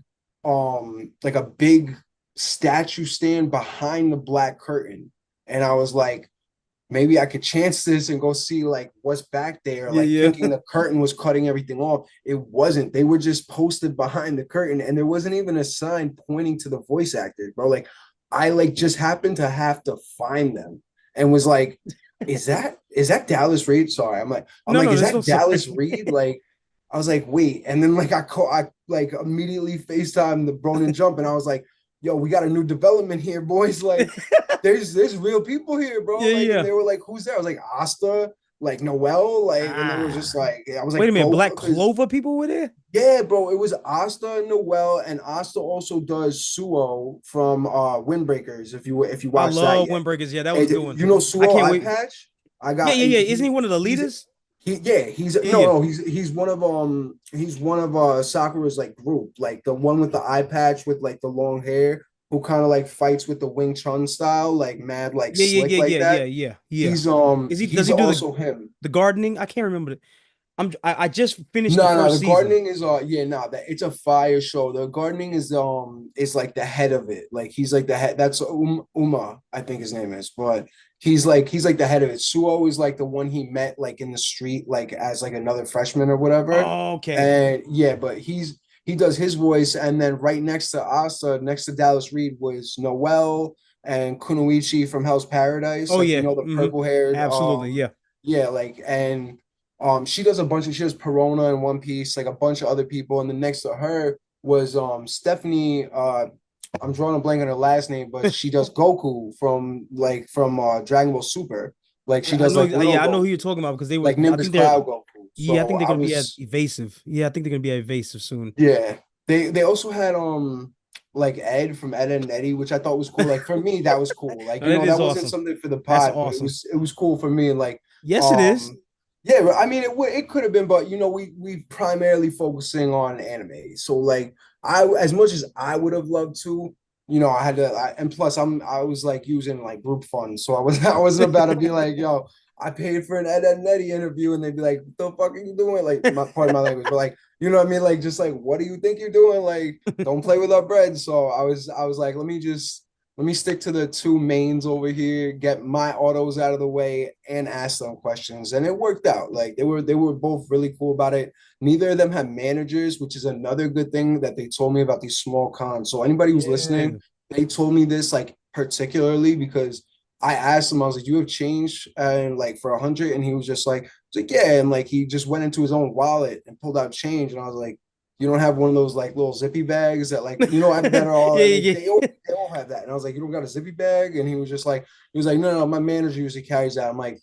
statue stand behind the black curtain. And I was like, maybe I could chance this and go see like what's back there, Yeah, like yeah. thinking the curtain was cutting everything off. It wasn't. They were just posted behind the curtain and there wasn't even a sign pointing to the voice actors, bro. Like I like just happened to have to find them and was like, is that Dallas Reed? Sorry. I'm No, like, no, is there's no that Dallas sorry. Reed? Like I was like, wait. And then like I like immediately FaceTime the Bronin Jump and I was like, yo, we got a new development here, boys. Like there's real people here, bro. Yeah, Like, and yeah. they were like, who's there? I was like, Asta, like Noel, like, and they were just Ah. like, I was Wait like, a minute, Clover, Black because Clover people were there? yeah, bro, it was Asta and Noel, and Asta also does Suo from Windbreakers. If you I watch that love yet, Windbreakers. Yeah, that was a and good one. you know I Suo can't Eye wait. Patch. I Yeah, got yeah, yeah. Isn't he one of the leaders? he's Yeah, no yeah. no he's one of Sakura's like group, like the one with the eye patch with like the long hair, who kind of like fights with the Wing Chun style, like mad like Yeah, yeah, slick yeah, like yeah, yeah, that. yeah, yeah. Does He's he do also him. the gardening? I can't remember. I just finished the No, no, the first season. gardening is yeah, no, that it's a fire show. The gardening is like the head of it. Like he's like the head. That's Uma, I think his name is, but he's like the head of it. Suo is like the one he met like in the street, like as like another freshman or whatever. Oh, okay. And yeah, but he does his voice, and then right next to Asa, next to Dallas Reed was Noel and Kunoichi from Hell's Paradise. Oh Like yeah. the Hmm. purple haired Absolutely. Yeah. yeah, like and she does a bunch of she does Perona in One Piece, like a bunch of other people, and then next to her was Stephanie. I'm drawing a blank on her last name, but she does Goku from Dragon Ball Super. Like she I does know. like little Yeah, I know who Goku, you're talking about because they were. like I Nimbus think they're. Cloud Goku. Yeah, I So think they're I gonna be was evasive. Yeah, I think they're gonna be evasive soon. yeah. They also had like Ed from Ed and Eddie, which I thought was cool. Like for me, that was cool. Like No, that is that wasn't awesome. something for the That's pod, but it awesome. was it was cool for me. Like Yes, it is. um yeah, I mean it could have been, but we primarily focusing on anime. So like I as much as I would have loved to, I had to and plus I was like using like group funds. So I wasn't about to be like, yo, I paid for an Ed and Eddie interview and they'd be like, what the fuck are you doing? Like my part of my language, but like you know what I mean? Like just like what do you think you're doing? Like don't play with our bread. So I was like, let me stick to the two mains over here, get my autos out of the way, and ask them questions. And it worked out. Like they were both really cool about it. Neither of them had managers, which is another good thing that they told me about these small cons. So anybody who's listening, Yeah. they told me this like particularly because I asked him, I was like, you have change and like for 100? And he was just like, yeah. And like he just went into his own wallet and pulled out change. And I was like, you don't have one of those like little zippy bags that like that are all Yeah, they, yeah, they all they all have that. And I was like, you don't got a zippy bag? And he was like, no, no, my manager usually carries that. I'm like,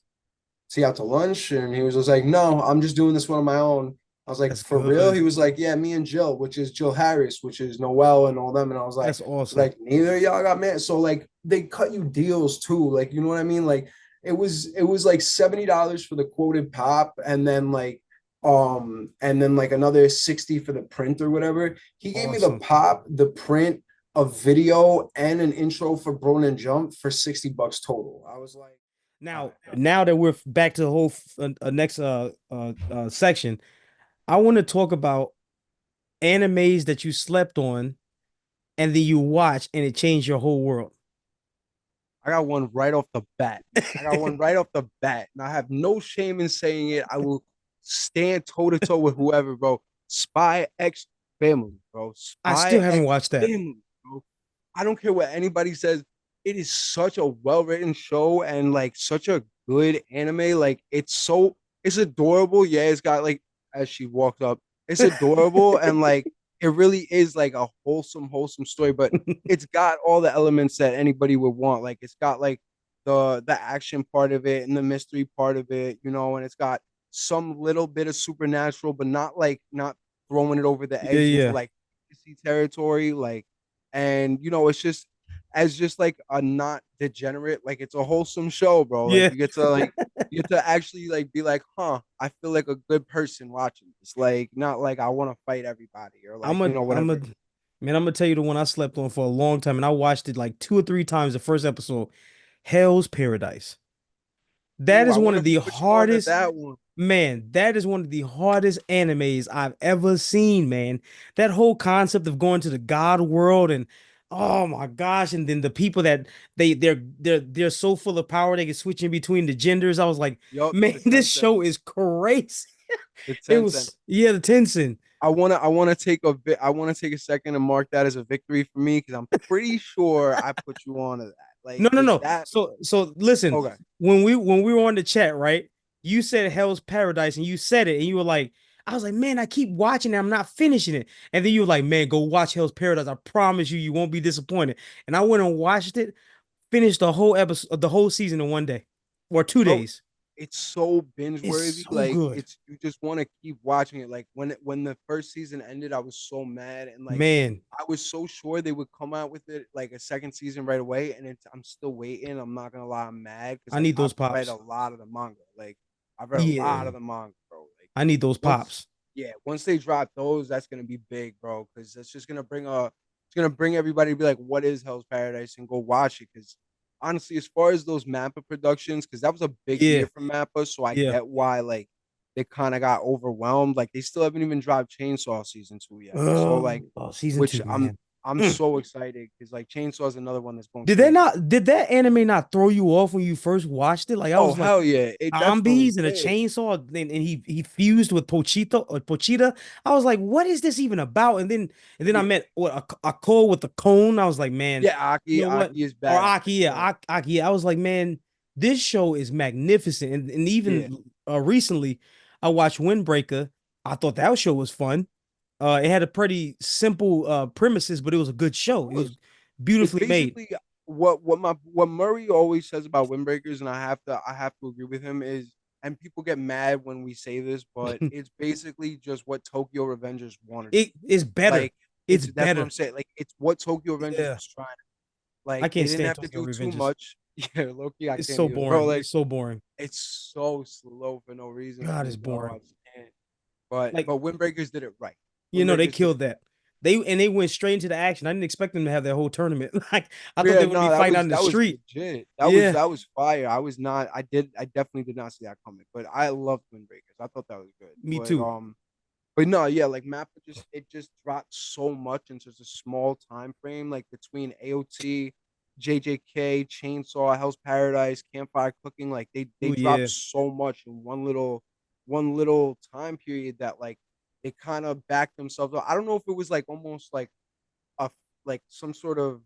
see out to lunch? And he was just like, no, I'm just doing this one on my own. I was like, that's for real? good. He was like, yeah, me and Jill, which is Jill Harris, which is Noel and all them. And I was That's awesome. like, neither of y'all got man. So like they cut you deals too. Like, you know what I mean? Like it was like $70 for the quoted pop and then like another 60 for the print or whatever. He gave me the Awesome. pop, the print, a video, and an intro for Bronin and Jump for $60 total. I was like, all Now that we're back to the whole next section, I want to talk about animes that you slept on and then you watch and it changed your whole world. I got one right off the bat. I got one right off the bat. And I have no shame in saying it. I will stand toe to toe with whoever, bro. Spy X Family, bro. I still Spy haven't X watched that. Family, bro. I don't care what anybody says. It is such a well written show and like such a good anime. Like it's adorable. Yeah, it's got like as she walked up, it's adorable and like it really is like a wholesome story. But it's got all the elements that anybody would want. Like it's got like the action part of it and the mystery part of it, and it's got some little bit of supernatural, but not throwing it over the Yeah, edge into yeah. like territory. Like, and it's just as just like a not degenerate, like it's a wholesome show, bro. Like Yeah. you get to actually like be like, huh, I feel like a good person watching this. Like not like I want to fight everybody or like I'm a whatever. Man, I'm gonna tell you the one I slept on for a long time, and I watched it like 2 or 3 times. The first episode, Hell's Paradise. That Ooh, I is one want to of the put you on to hardest, that one. man, that is one of the hardest animes I've ever seen, man. That whole concept of going to the God world and oh my gosh, and then the people that they're so full of power they can switch in between the genders. I was like, Yup, man, the this Tencent. show is crazy. The It Tencent. was yeah, the Tencent. I wanna take a second and mark that as a victory for me because I'm pretty sure I put you on to that. Like, No, no, cause no. that So listen, okay. when we were on the chat, right? You said Hell's Paradise and you said it and you were like, I was like, man, I keep watching it, I'm not finishing it. And then you were like, man, go watch Hell's Paradise. I promise you, you won't be disappointed. And I went and watched it, finished the whole episode, the whole season in one day or two Bro, days. it's so binge It's worthy. so Like good, it's you just want to keep watching it. Like when the first season ended, I was so mad and like man. I was so sure they would come out with it like a second season right away. And I'm still waiting. I'm not gonna lie, I'm mad because I like need I've those read a pops. lot of the manga. Like I've read a lot Yeah, of the manga, bro. Like I need those once pops. yeah, once they drop those, that's gonna be big, bro. Because that's just gonna it's gonna bring everybody to be like, what is Hell's Paradise, and go watch it. Because honestly, as far as those Mappa productions, because that was a big Yeah, year for Mappa, so I yeah. get why like they kind of got overwhelmed. Like they still haven't even dropped Chainsaw season 2 yet. So like, Oh, season which two, man. I'm Mm. so excited because like Chainsaw is another one that's going Did that crazy. not did that anime not throw you off when you first watched it? Like I Oh was like hell yeah, it definitely zombies and a did. chainsaw, and he fused with Pochita. I was like, what is this even about? And then I Yeah, met what a call with the cone. I was like, man, yeah, you Aki know what? Aki is Or badass. Aki, yeah, Aki. Yeah. I was like, man, this show is magnificent. And Yeah, even recently, I watched Windbreaker. I thought that show was fun. It had a pretty simple premises, but it was a good of show. It was course. It's beautifully made. basically what Murray always says about windbreakers, and I have to agree with him is, and people get mad when we say this, but it's basically just what Tokyo Revengers wanted to It be. is better. Like It's that's what better. I'm saying. Like it's what Tokyo Revengers Yeah. was trying. I Like they can't didn't stand have to Tokyo do too Revengers. much. Yeah, Loki, I It's can't so either, bro. boring. Like It's so boring. it's so slow for no reason for God, me, it's bro. I boring. just can't. But Like, Windbreakers did it right. they Windbreakers did it killed that. They went straight into the action. I didn't expect them to have that whole tournament. Like, I thought Yeah, they were gonna no, be fighting out in the that was street. legit. Yeah, That was fire. I was not. I definitely did not see that coming. But I loved Windbreakers. I thought that was good. me too. But no, yeah, like Mappa just dropped so much in such a small time frame. Like between AOT, JJK, Chainsaw, Hell's Paradise, Campfire Cooking. Like they Oh dropped yeah, so much in one little time period that like they kind of backed themselves up. I don't know if it was like almost like a like some sort of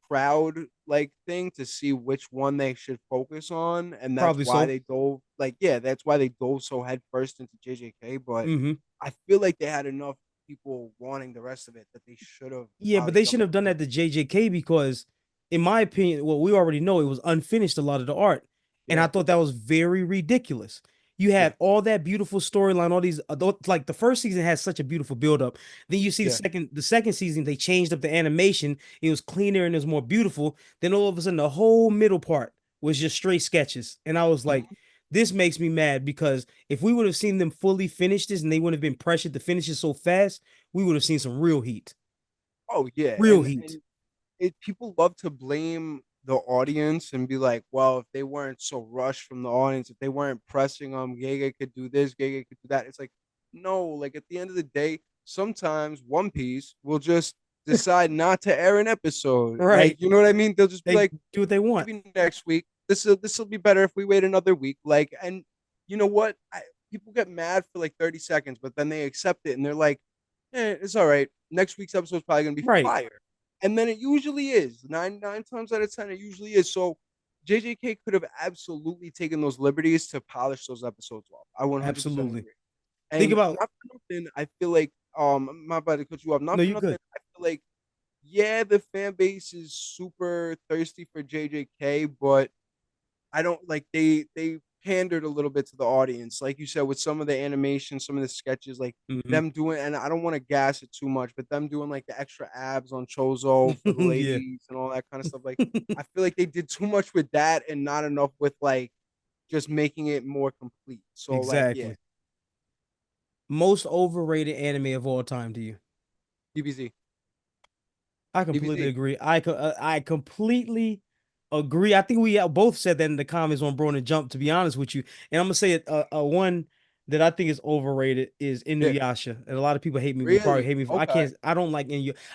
crowd like thing to see which one they should focus on, and that's probably why so. they dove like yeah, that's why they dove so headfirst into JJK. But Hmm. I feel like they had enough people wanting the rest of it that they should have Yeah, but probably they done shouldn't have done more. that to JJK because, in my opinion, well, we already know it was unfinished, a lot of the art. And I Yeah, thought that was very ridiculous. You yeah, had all that beautiful storyline, all these adult, like the first season had such a beautiful build up. Then you see yeah. the second season, they changed up the animation. It was cleaner and it was more beautiful. Then all of a sudden, the whole middle part was just straight sketches. And I was like, Mhm. this makes me mad because if we would have seen them fully finish this and they wouldn't have been pressured to finish it so fast, we would have seen some real heat. Oh yeah, Real heat. and it people love to blame the audience and be like, well, if they weren't so rushed from the audience, if they weren't pressing them, Gege could do this, Gege could do that. It's like, no, like at the end of the day, sometimes One Piece will just decide not to air an episode. Right. Like, you know what I mean? They'll just be They like, do what they want. maybe next week. This will be better if we wait another week. Like, and you know what? People get mad for like 30 seconds, but then they accept it and they're like, it's all right. Next week's episode is probably gonna be Right. fire. And then it usually is. Nine times out of ten, it usually is. So JJK could have absolutely taken those liberties to polish those episodes off. I 100% Absolutely. agree. Think And about not for nothing, I feel like I'm not about to cut you off. Not no, for you're nothing, good. I feel like yeah, the fan base is super thirsty for JJK, but I don't like they pandered a little bit to the audience, like you said, with some of the animation, some of the sketches, like Hmm. them doing. And I don't want to gas it too much, but them doing like the extra abs on Chozo for the Yeah. ladies and all that kind of stuff. Like I feel like they did too much with that and not enough with like just making it more complete. So like yeah, Exactly. Most overrated anime of all time to you. DBZ. I completely DBZ. agree. I completely agree. I think we both said that in the comments on Bro and Jump, to be honest with you. And I'm gonna say it, one that I think is overrated is Yeah. Inuyasha. And a lot of people hate me, will probably Really? hate me for I Okay. can't I don't like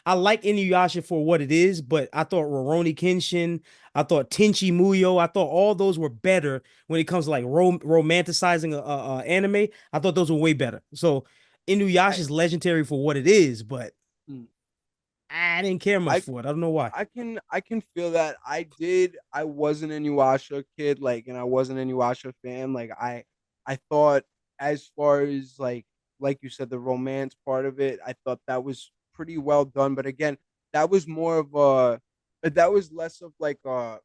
I like Inuyasha for what it is, but I thought Rurouni Kenshin, I thought Tenchi Muyo, I thought all those were better when it comes to like romanticizing a anime. I thought those were way better. So Inuyasha I is legendary for what it is, but mm, I didn't care much I for it. I don't know why. I can feel that. I wasn't a Inuyasha kid, like, and I wasn't a Inuyasha fan. Like I thought, as far as like you said, the romance part of it, I thought that was pretty well done. But again, that was more of that was less of like a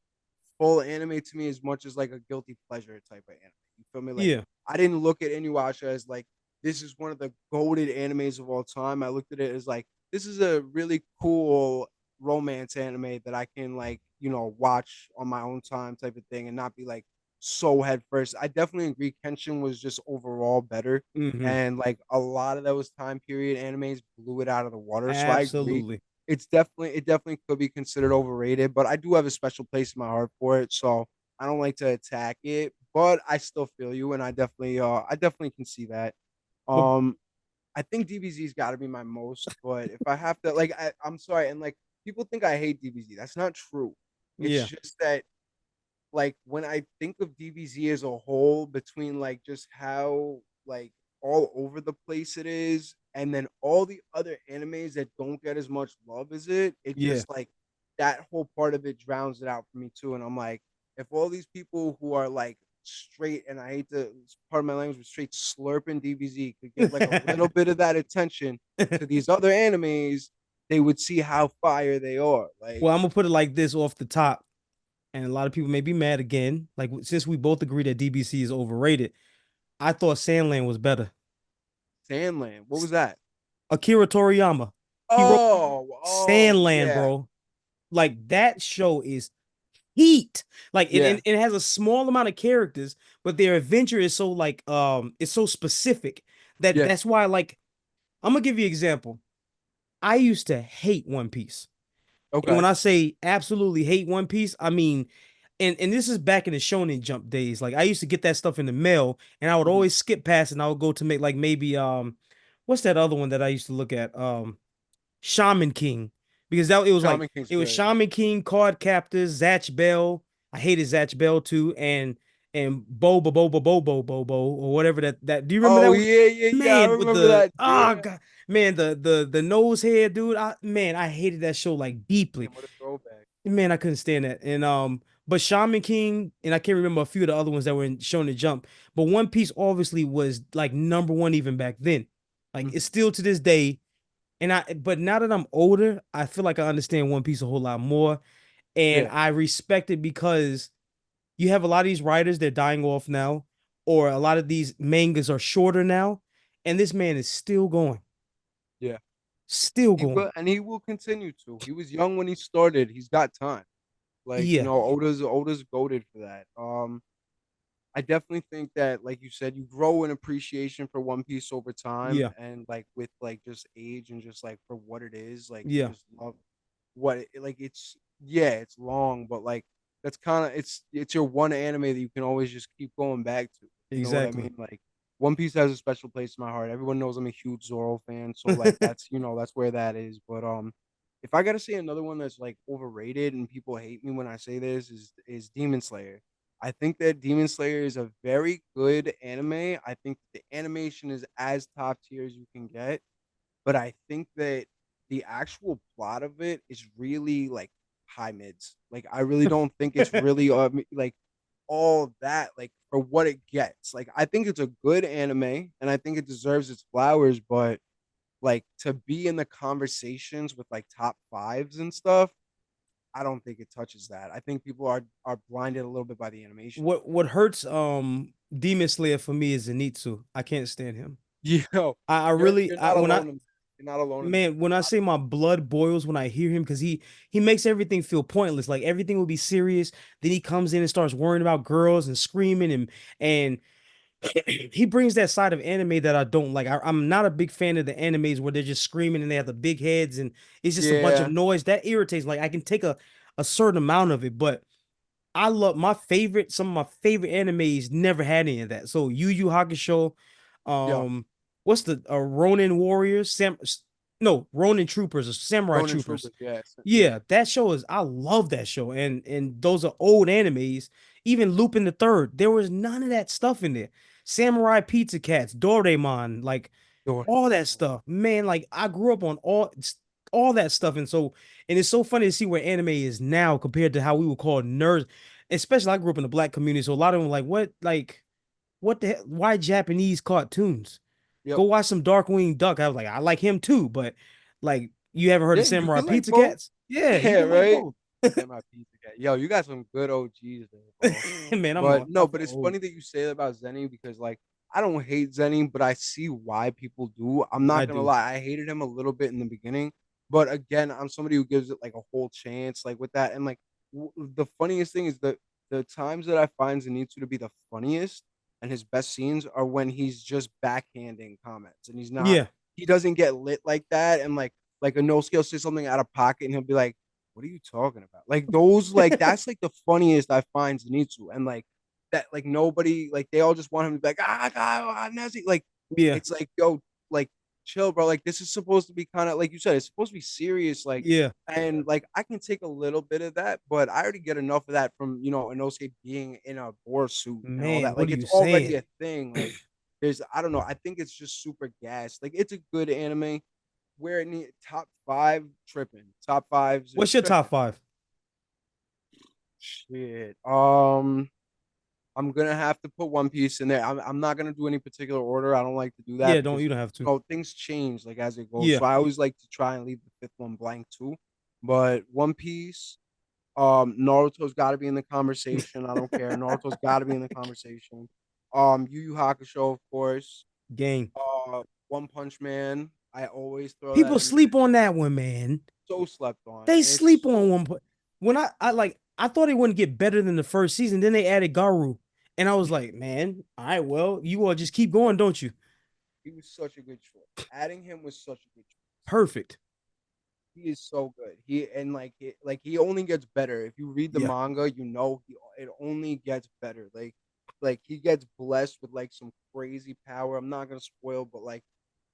full anime to me, as much as like a guilty pleasure type of anime. You feel me? Like, Yeah. I didn't look at Inuyasha as like this is one of the goated animes of all time. I looked at it as like this is a really cool romance anime that I can, like, watch on my own time type of thing, and not be like so head first. I definitely agree. Kenshin was just overall better, Hmm. and like a lot of those time period animes blew it out of the water. So I agree. Absolutely. It definitely could be considered overrated, but I do have a special place in my heart for it. So I don't like to attack it, but I still feel you, and I definitely can see that. But Um, I think DBZ's got to be my most, but if I have to, like, I'm sorry, and like people think I hate DBZ. That's not true. It's yeah, just that, like, when I think of DBZ as a whole, between like just how like all over the place it is, and then all the other animes that don't get as much love as it yeah. just like that whole part of it drowns it out for me too. And I'm like, if all these people who are like straight, and I hate to, part of my language, but straight slurping DBZ could get like a little bit of that attention to these other animes, they would see how fire they are. Like, Well, I'm gonna put it like this off the top, and a lot of people may be mad again. Like since we both agree that DBC is overrated, I thought Sandland was better. Sandland, what was that? Akira Toriyama, he wrote Oh, Sandland, yeah, bro. Like that show is heat. Like yeah, it has a small amount of characters, but their adventure is so like it's so specific that yeah. that's why like I'm gonna give you an example. I used to hate One Piece. And when Okay. I say absolutely hate One Piece, I mean, and this is back in the Shonen Jump days. Like I used to get that stuff in the mail, and I would Mhm. always skip past, and I would go to make like maybe what's that other one that I used to look at? Shaman King, because that Shaman King's it was good. Shaman King, Card Captors, Zatch Bell. I hated Zatch Bell too, and Boba Boba Bobo Bobo or whatever that. Do you remember Oh, that one? yeah, yeah, yeah. I Man with remember the that. oh Damn. god, man the nose hair dude. I hated that show like deeply. Damn, what a throwback. Man, I couldn't stand that. And but Shaman King and I can't remember a few of the other ones that were in Shonen Jump. But One Piece obviously was like number one even back then. Like it's Mhm. still to this day. And but now that I'm older, I feel like I understand One Piece a whole lot more. And Yeah, I respect it because you have a lot of these writers that are dying off now, or a lot of these mangas are shorter now. And this man is still going, yeah. still He going. will, and he will continue to. He was young when he started. He's got time. Like, Yeah, Oda's goaded for that. I definitely think that, like you said, you grow an appreciation for One Piece over time, yeah, and like with like just age and just like for what it is, like you yeah, just love what it, like it's yeah, it's long, but like that's kind of it's your one anime that you can always just keep going back to. You know what I exactly. mean? Like, One Piece has a special place in my heart. Everyone knows I'm a huge Zoro fan, so like that's where that is. But if I gotta say another one that's like overrated and people hate me when I say this, is Demon Slayer. I think that Demon Slayer is a very good anime. I think the animation is as top tier as you can get, but I think that the actual plot of it is really like high mids. Like, I really don't think it's really like all that, like, for what it gets. Like, I think it's a good anime and I think it deserves its flowers, but like to be in the conversations with like top fives and stuff, I don't think it touches that. I think people are blinded a little bit by the animation. What hurts Demon Slayer for me is Zenitsu. I can't stand him. You know, I you're really you're not when I alone in you're not alone in that. man, when I say my blood boils when I hear him because he makes everything feel pointless. Like everything will be serious. Then he comes in and starts worrying about girls and screaming and he brings that side of anime that I don't like. I'm not a big fan of the animes where they're just screaming and they have the big heads and it's just a bunch of Yeah, noise. That irritates. Like I can take a certain amount of it, but I love some of my favorite animes never had any of that. So Yu Yu Hakusho, yeah. um, what's the Ronin Warriors? No, Ronin Troopers or Samurai Ronin Troopers. Troopers, yes, yeah. Yeah, that show is I love that show. And those are old animes. Even Lupin the Third, there was none of that stuff in there. Samurai Pizza Cats, Doraemon, like Dory. all that stuff. Man, like I grew up on all that stuff. And it's so funny to see where anime is now compared to how we would call nerds. Especially I grew up in the black community. So a lot of them were what the hell? Why Japanese cartoons? Yep. Go watch some Darkwing Duck. I was like, I like him too, but like you haven't heard Yeah, of you Samurai can like Pizza both. Cats? Yeah, you Yeah, can like right. both. Semi pizza cat. Yo, you got some good OGs there, bro. Man, But no, I'm but it's old. funny that you say that about Zenny because like I don't hate Zenny, but I see why people do. I'm I not gonna do. lie, I hated him a little bit in the beginning, but again, I'm somebody who gives it like a whole chance, like with that. And like the funniest thing is that the times that I find Zenitsu to be the funniest and his best scenes are when he's just backhanding comments and Yeah, he doesn't get lit like that and like a no scale says something out of pocket and he'll be like, what are you talking about? Like those, like that's like the funniest I find Zenitsu, and like that, like nobody, like they all just want him to be like Nazi. Like yeah, it's like yo, like chill, bro. Like this is supposed to be kind of like you said, it's supposed to be serious. Like yeah. and like I can take a little bit of that, but I already get enough of that from Inosuke being in a boar suit and all Man, that. what Like are it's you already saying? a thing. Like there's I don't know. I think it's just super gas. Like it's a good anime where it need top five tripping. Top fives What's your top tripping. five? Shit. I'm gonna have to put One Piece in there. I'm not gonna do any particular order. I don't like to do that Yeah, because you don't have to. things change like as it goes. Yeah. So I always like to try and leave the fifth one blank too. But One Piece, Naruto's got to be in the conversation. I don't care. Naruto's got to be in the conversation. Yu Yu Hakusho, of course. Gang. One Punch Man. I always throw that People in there. sleep on that one, man. So slept on. They It's sleep on one point. When I thought it wouldn't get better than the first season. Then they added Garu. And I was like, man, all right, well, you all just keep going, don't you? he was such a good choice. Adding him was such a good choice. Perfect. He is so good. Like he only gets better. If you read the Yeah. manga, it only gets better. Like he gets blessed with like some crazy power. I'm not gonna spoil, but like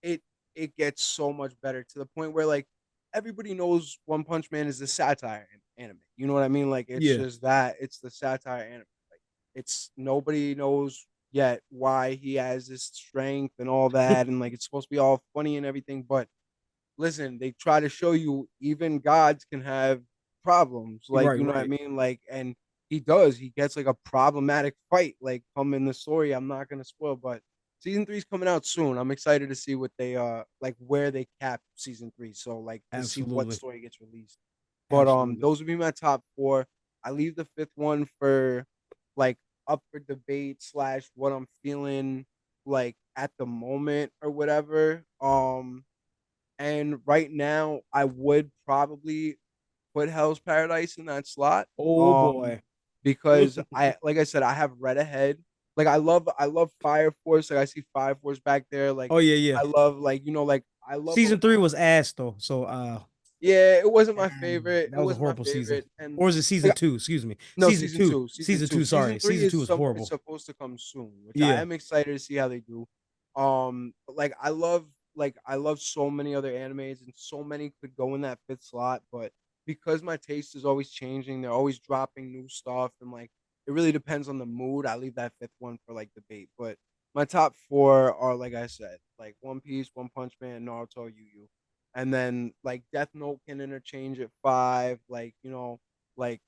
it it gets so much better to the point where like everybody knows One Punch Man is the satire anime. You know what I mean? Like it's Yeah. just that it's the satire anime. Like it's nobody knows yet why he has this strength and all that, and like it's supposed to be all funny and everything, but listen, they try to show you even gods can have problems. Like, Right, you know what I right. mean? Like, and he does. He gets like a problematic fight, like come in the story. I'm not gonna spoil, but season three is coming out soon. I'm excited to see what they like where they cap season three. So like to see what Absolutely. story gets released. But Absolutely. those would be my top four. I leave the fifth one for like up for debate slash what I'm feeling like at the moment or whatever. And right now, I would probably put Hell's Paradise in that slot. Oh boy. Because like I said, I have read ahead. Like I love Fire Force. Like I see Fire Force back there. Like Oh yeah, yeah. I love like I love. Season three was ass though. So Yeah, it wasn't my favorite. that It was a wasn't my horrible season. favorite. And Or is it season like two? Excuse me. no, season two, season Season two, two, season sorry. three Season two is was some is horrible. supposed to come soon, which I Yeah. am excited to see how they do. But like I love so many other animes, and so many could go in that fifth slot. But because my taste is always changing, they're always dropping new stuff, and like it really depends on the mood. I leave that fifth one for like debate. But my top four are like I said, like One Piece, One Punch Man, Naruto, Yu Yu, and then like Death Note can interchange at five. Like like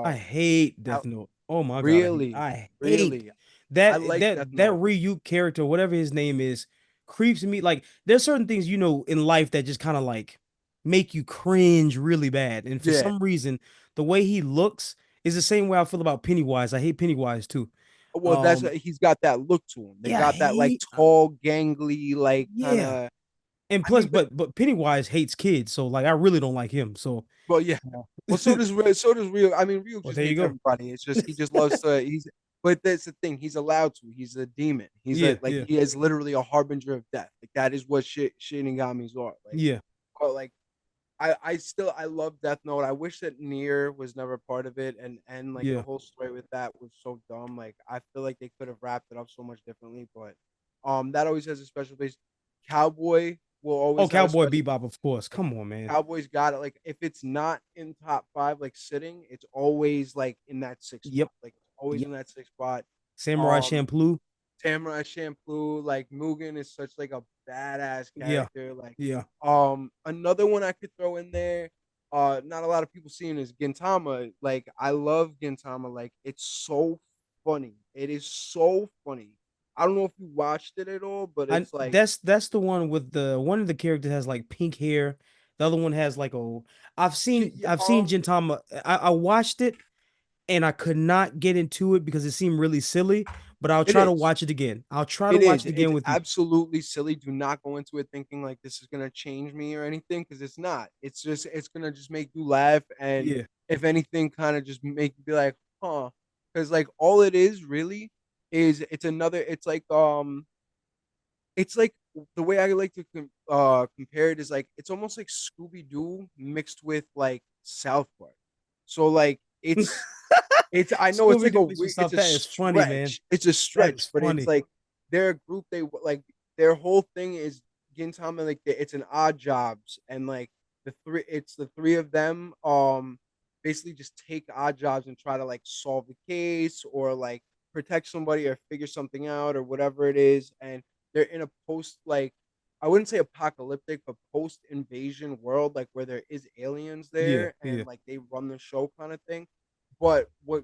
I um, hate Death out Note. Oh my God. really, I hate really, I that like Death that Note. Ryuk character, whatever his name is, creeps me. Like there's certain things in life that just kind of like make you cringe really bad. And for Yeah. some reason, the way he looks is the same way I feel about Pennywise. I hate Pennywise too. Well, Um, he's got that look to him. They yeah, I got that like hate tall, gangly, like kind yeah. of. And I plus, mean, but but Pennywise hates kids, so like I really don't like him. So well, yeah. Well, so does Ryu. I mean, Ryu well, just there you hates go. everybody. It's just he just loves to. but that's the thing. He's allowed to. He's a demon. He's Yeah, a like yeah, he is literally a harbinger of death. Like that is what Shinigamis are. Like, yeah. but like I love Death Note. I wish that Nier was never part of it, and like the Yeah. whole story with that was so dumb. Like I feel like they could have wrapped it up so much differently, but that always has a special place. Cowboy will Oh, always have a Cowboy special. Bebop, of course. Come on, man. Cowboys got it. Like if it's not in top five, like sitting, it's always like in that sixth Yep. spot. Like it's always Yep. in that sixth spot. Samurai Um, Champloo. Samurai Champloo, like Mugen is such like a badass Yeah. character. Like Yeah. another one I could throw in there. Not a lot of people seeing is Gintama. Like I love Gintama. Like it's so funny. It is so funny. I don't know if you watched it at all, but I it's like that's the one with the one of the characters has like pink hair. The other one has like a yeah, I've seen Gintama. I watched it and I could not get into it because it seemed really silly, but I'll it try to is. watch it again. I'll try to It watch is. it It's again with you. absolutely silly. Do not go into it thinking like this is gonna change me or anything, because it's not. It's gonna just make you laugh, and Yeah. if anything, kind of just make you be like, huh? Because like all it is really is it's another. It's like the way I like to compare it is like it's almost like Scooby Doo mixed with like South Park. So like it's I know it's Scooby like Doo a mixed with weird, it's stuff. a That is funny, man. stretch. It's a That stretch, is but it's funny. like they're a group. They like their whole thing is Gintama. Like it's an odd jobs, and like the three of them. Basically just take odd jobs and try to like solve the case or like protect somebody or figure something out or whatever it is. And they're in a post like I wouldn't say apocalyptic, but post invasion world, like where there is aliens Yeah, there yeah. and like they run the show kind of thing. But what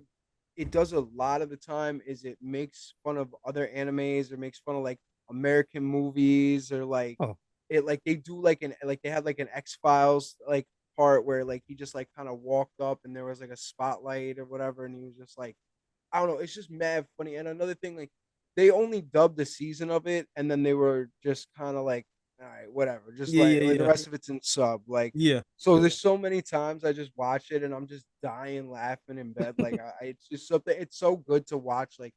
it does a lot of the time is it makes fun of other animes or makes fun of like American movies or like Oh, it like they do like an like they had like an X Files like part where like he just like kind of walked up and there was like a spotlight or whatever and he was just like I don't know, it's just mad funny. And another thing, like they only dubbed a season of it, and then they were just kind of like, all right, whatever, just yeah, yeah, like the yeah. rest of it's in sub. Like, Yeah. so there's so many times I just watch it and I'm just dying laughing in bed. Like, it's just something. It's so good to watch, like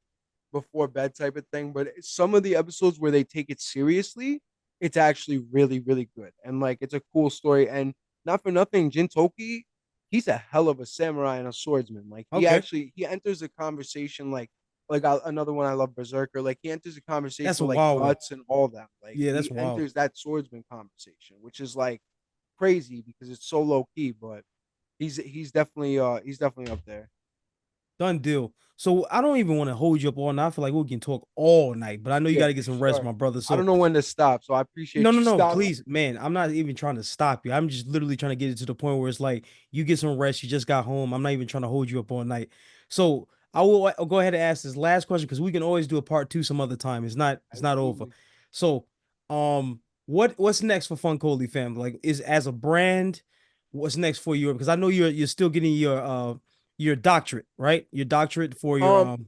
before bed type of thing. But some of the episodes where they take it seriously, it's actually really, really good, and like it's a cool story. And not for nothing, Jintoki, he's a hell of a samurai and a swordsman. Like Okay. he enters a conversation another one I love, Berserker. Like he enters a conversation That's a with like wild one. guts and all that. Like Yeah, that's he wild. enters that swordsman conversation, which is like crazy because it's so low key, but he's definitely up there. Done deal. So I don't even want to hold you up all night. I feel like we can talk all night, but I know you Yeah, got to get for some rest, sure. my brother. I So don't know when to stop, so I appreciate no, no, you no, stopping. please, man. I'm not even trying to stop you. I'm just literally trying to get it to the point where it's like you get some rest. You just got home. I'm not even trying to hold you up all night. So I'll go ahead and ask this last question because we can always do a part two some other time. It's not over. Absolutely. So, what's next for Funkoli family? Like, is as a brand, what's next for you? Because I know you're still getting your doctorate, right? Your doctorate for your Um,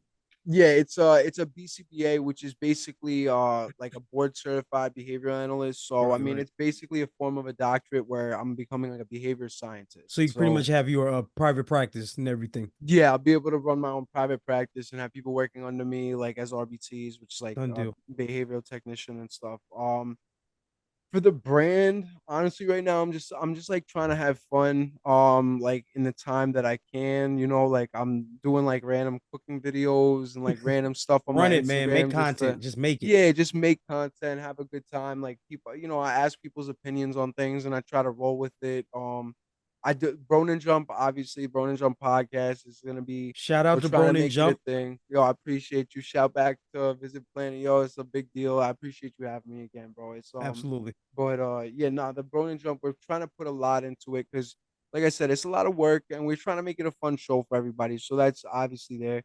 yeah, it's a BCBA, which is basically like a board certified behavioral analyst. So I right, mean, right. it's basically a form of a doctorate where I'm becoming like a behavior So scientist. you pretty much So have your private practice and everything. yeah, I'll be able to run my own private practice and have people working under me like as RBTs, which is like Done deal. behavioral technician and stuff. For the brand, honestly, right now I'm just like trying to have fun. Like in the time that I can, like I'm doing like random cooking videos and like random stuff on my Run it, man. Make Instagram just to content. Just make it. yeah, just make content, have a good time. Like people, I ask people's opinions on things and I try to roll with it. I do Bronin Jump, obviously. Bronin Jump podcast is gonna be. Shout We're out to trying to Bone and make it a Jump. thing. Yo, I appreciate you. Shout back to Visit Planet. Yo, it's a big deal. I appreciate you having me again, bro. It's Absolutely. but yeah, nah, the Bronin Jump. We're trying to put a lot into it because, like I said, it's a lot of work, and we're trying to make it a fun show for everybody. So that's obviously there.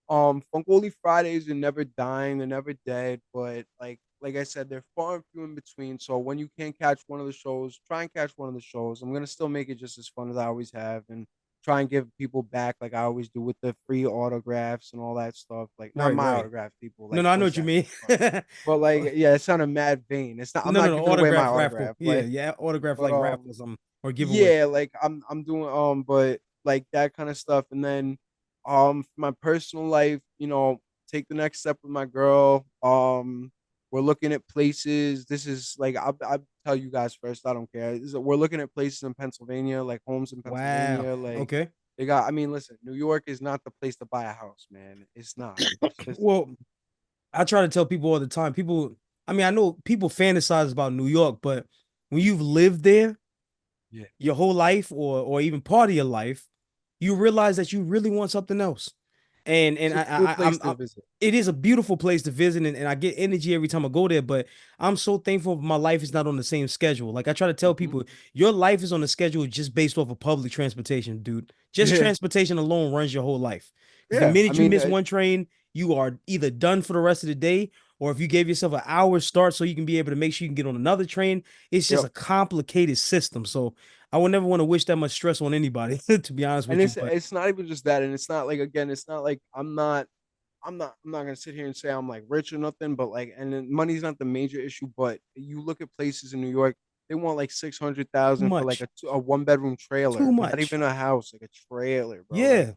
Funkoli Fridays are never dying, they're never dead, but like I said, they're far and few in between. So when you can catch one of the shows, try and catch one of the shows. I'm gonna still make it just as fun as I always have, and try and give people back like I always do with the free autographs and all that stuff. Like not Right, my right. autograph, people No, like no, I know what you Kozak. mean. But like, yeah, it sounded mad vain. It's not. I'm No, no, not no. giving away my Autograph raffle. autograph. Yeah, Like, yeah. Autograph but like raffles or giveaway. yeah, like I'm doing but like that kind of stuff, and then For my personal life, take the next step with my girl. We're looking at places. This is like I'll tell you guys first. I don't care. We're looking at places in Pennsylvania, like homes in Wow. Pennsylvania. Like Okay. they got. I mean, listen, New York is not the place to buy a house, man. It's not. It's just Well, I try to tell people all the time. People, I mean, I know people fantasize about New York, but when you've lived there yeah, your whole life or even part of your life, you realize that you really want something else. And it's a cool place I to visit. it is a beautiful place to visit, and I get energy every time I go there. But I'm so thankful my life is not on the same schedule. Like I try to tell Mhm. people, your life is on the schedule just based off of public transportation, dude. Just Yeah, transportation alone runs your whole life. Because the yeah. I minute you mean, miss one train, you are either done for the rest of the day, or if you gave yourself an hour start so you can be able to make sure you can get on another train, it's just yep. a complicated system. So I would never want to wish that much stress on anybody, to be honest And with you. it's But it's not even just that, and it's not like again, it's not like I'm not gonna sit here and say I'm like rich or nothing, but like, and then money's not the major issue. But you look at places in New York, they want like six hundred too thousand for like much, a 1 bedroom too trailer, not much. even a house, like a trailer, bro. Like Yeah,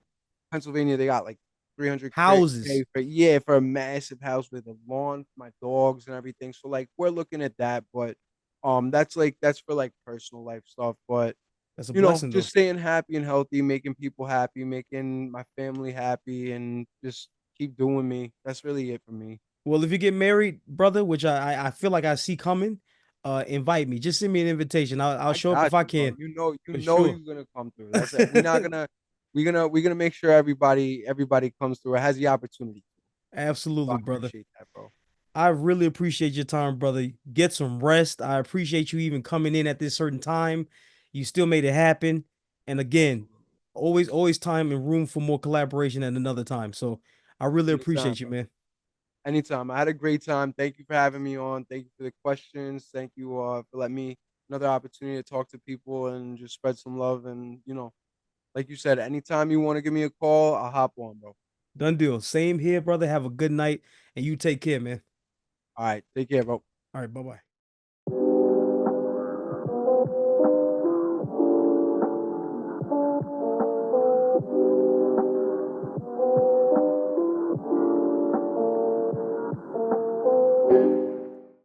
Pennsylvania, they got like 300K houses. for yeah for a massive house with a lawn for my dogs and everything. So like we're looking at that, but that's for like personal life stuff. But That's a blessing, though. just staying happy and healthy, making people happy, making my family happy, and just keep doing me. That's really it for me. Well, if you get married, brother, which I feel like I see coming, invite me. Just send me an invitation. I'll I show up got if I you, bro. can, You for know sure. you're gonna come through. That's it. We're gonna make sure everybody comes through. It has the opportunity. So I Absolutely, brother. appreciate that, bro. I really appreciate your time, brother. Get some rest. I appreciate you even coming in at this certain time. You still made it happen. And again, Absolutely. always time and room for more collaboration at another time. So I really Anytime, appreciate you, bro. man. Anytime. I had a great time. Thank you for having me on. Thank you for the questions. Thank you for letting me another opportunity to talk to people and just spread some love. And like you said, anytime you want to give me a call, I'll hop on, bro. Done deal. Same here, brother. Have a good night and you take care, man. All right. Take care, bro. All right, bye-bye.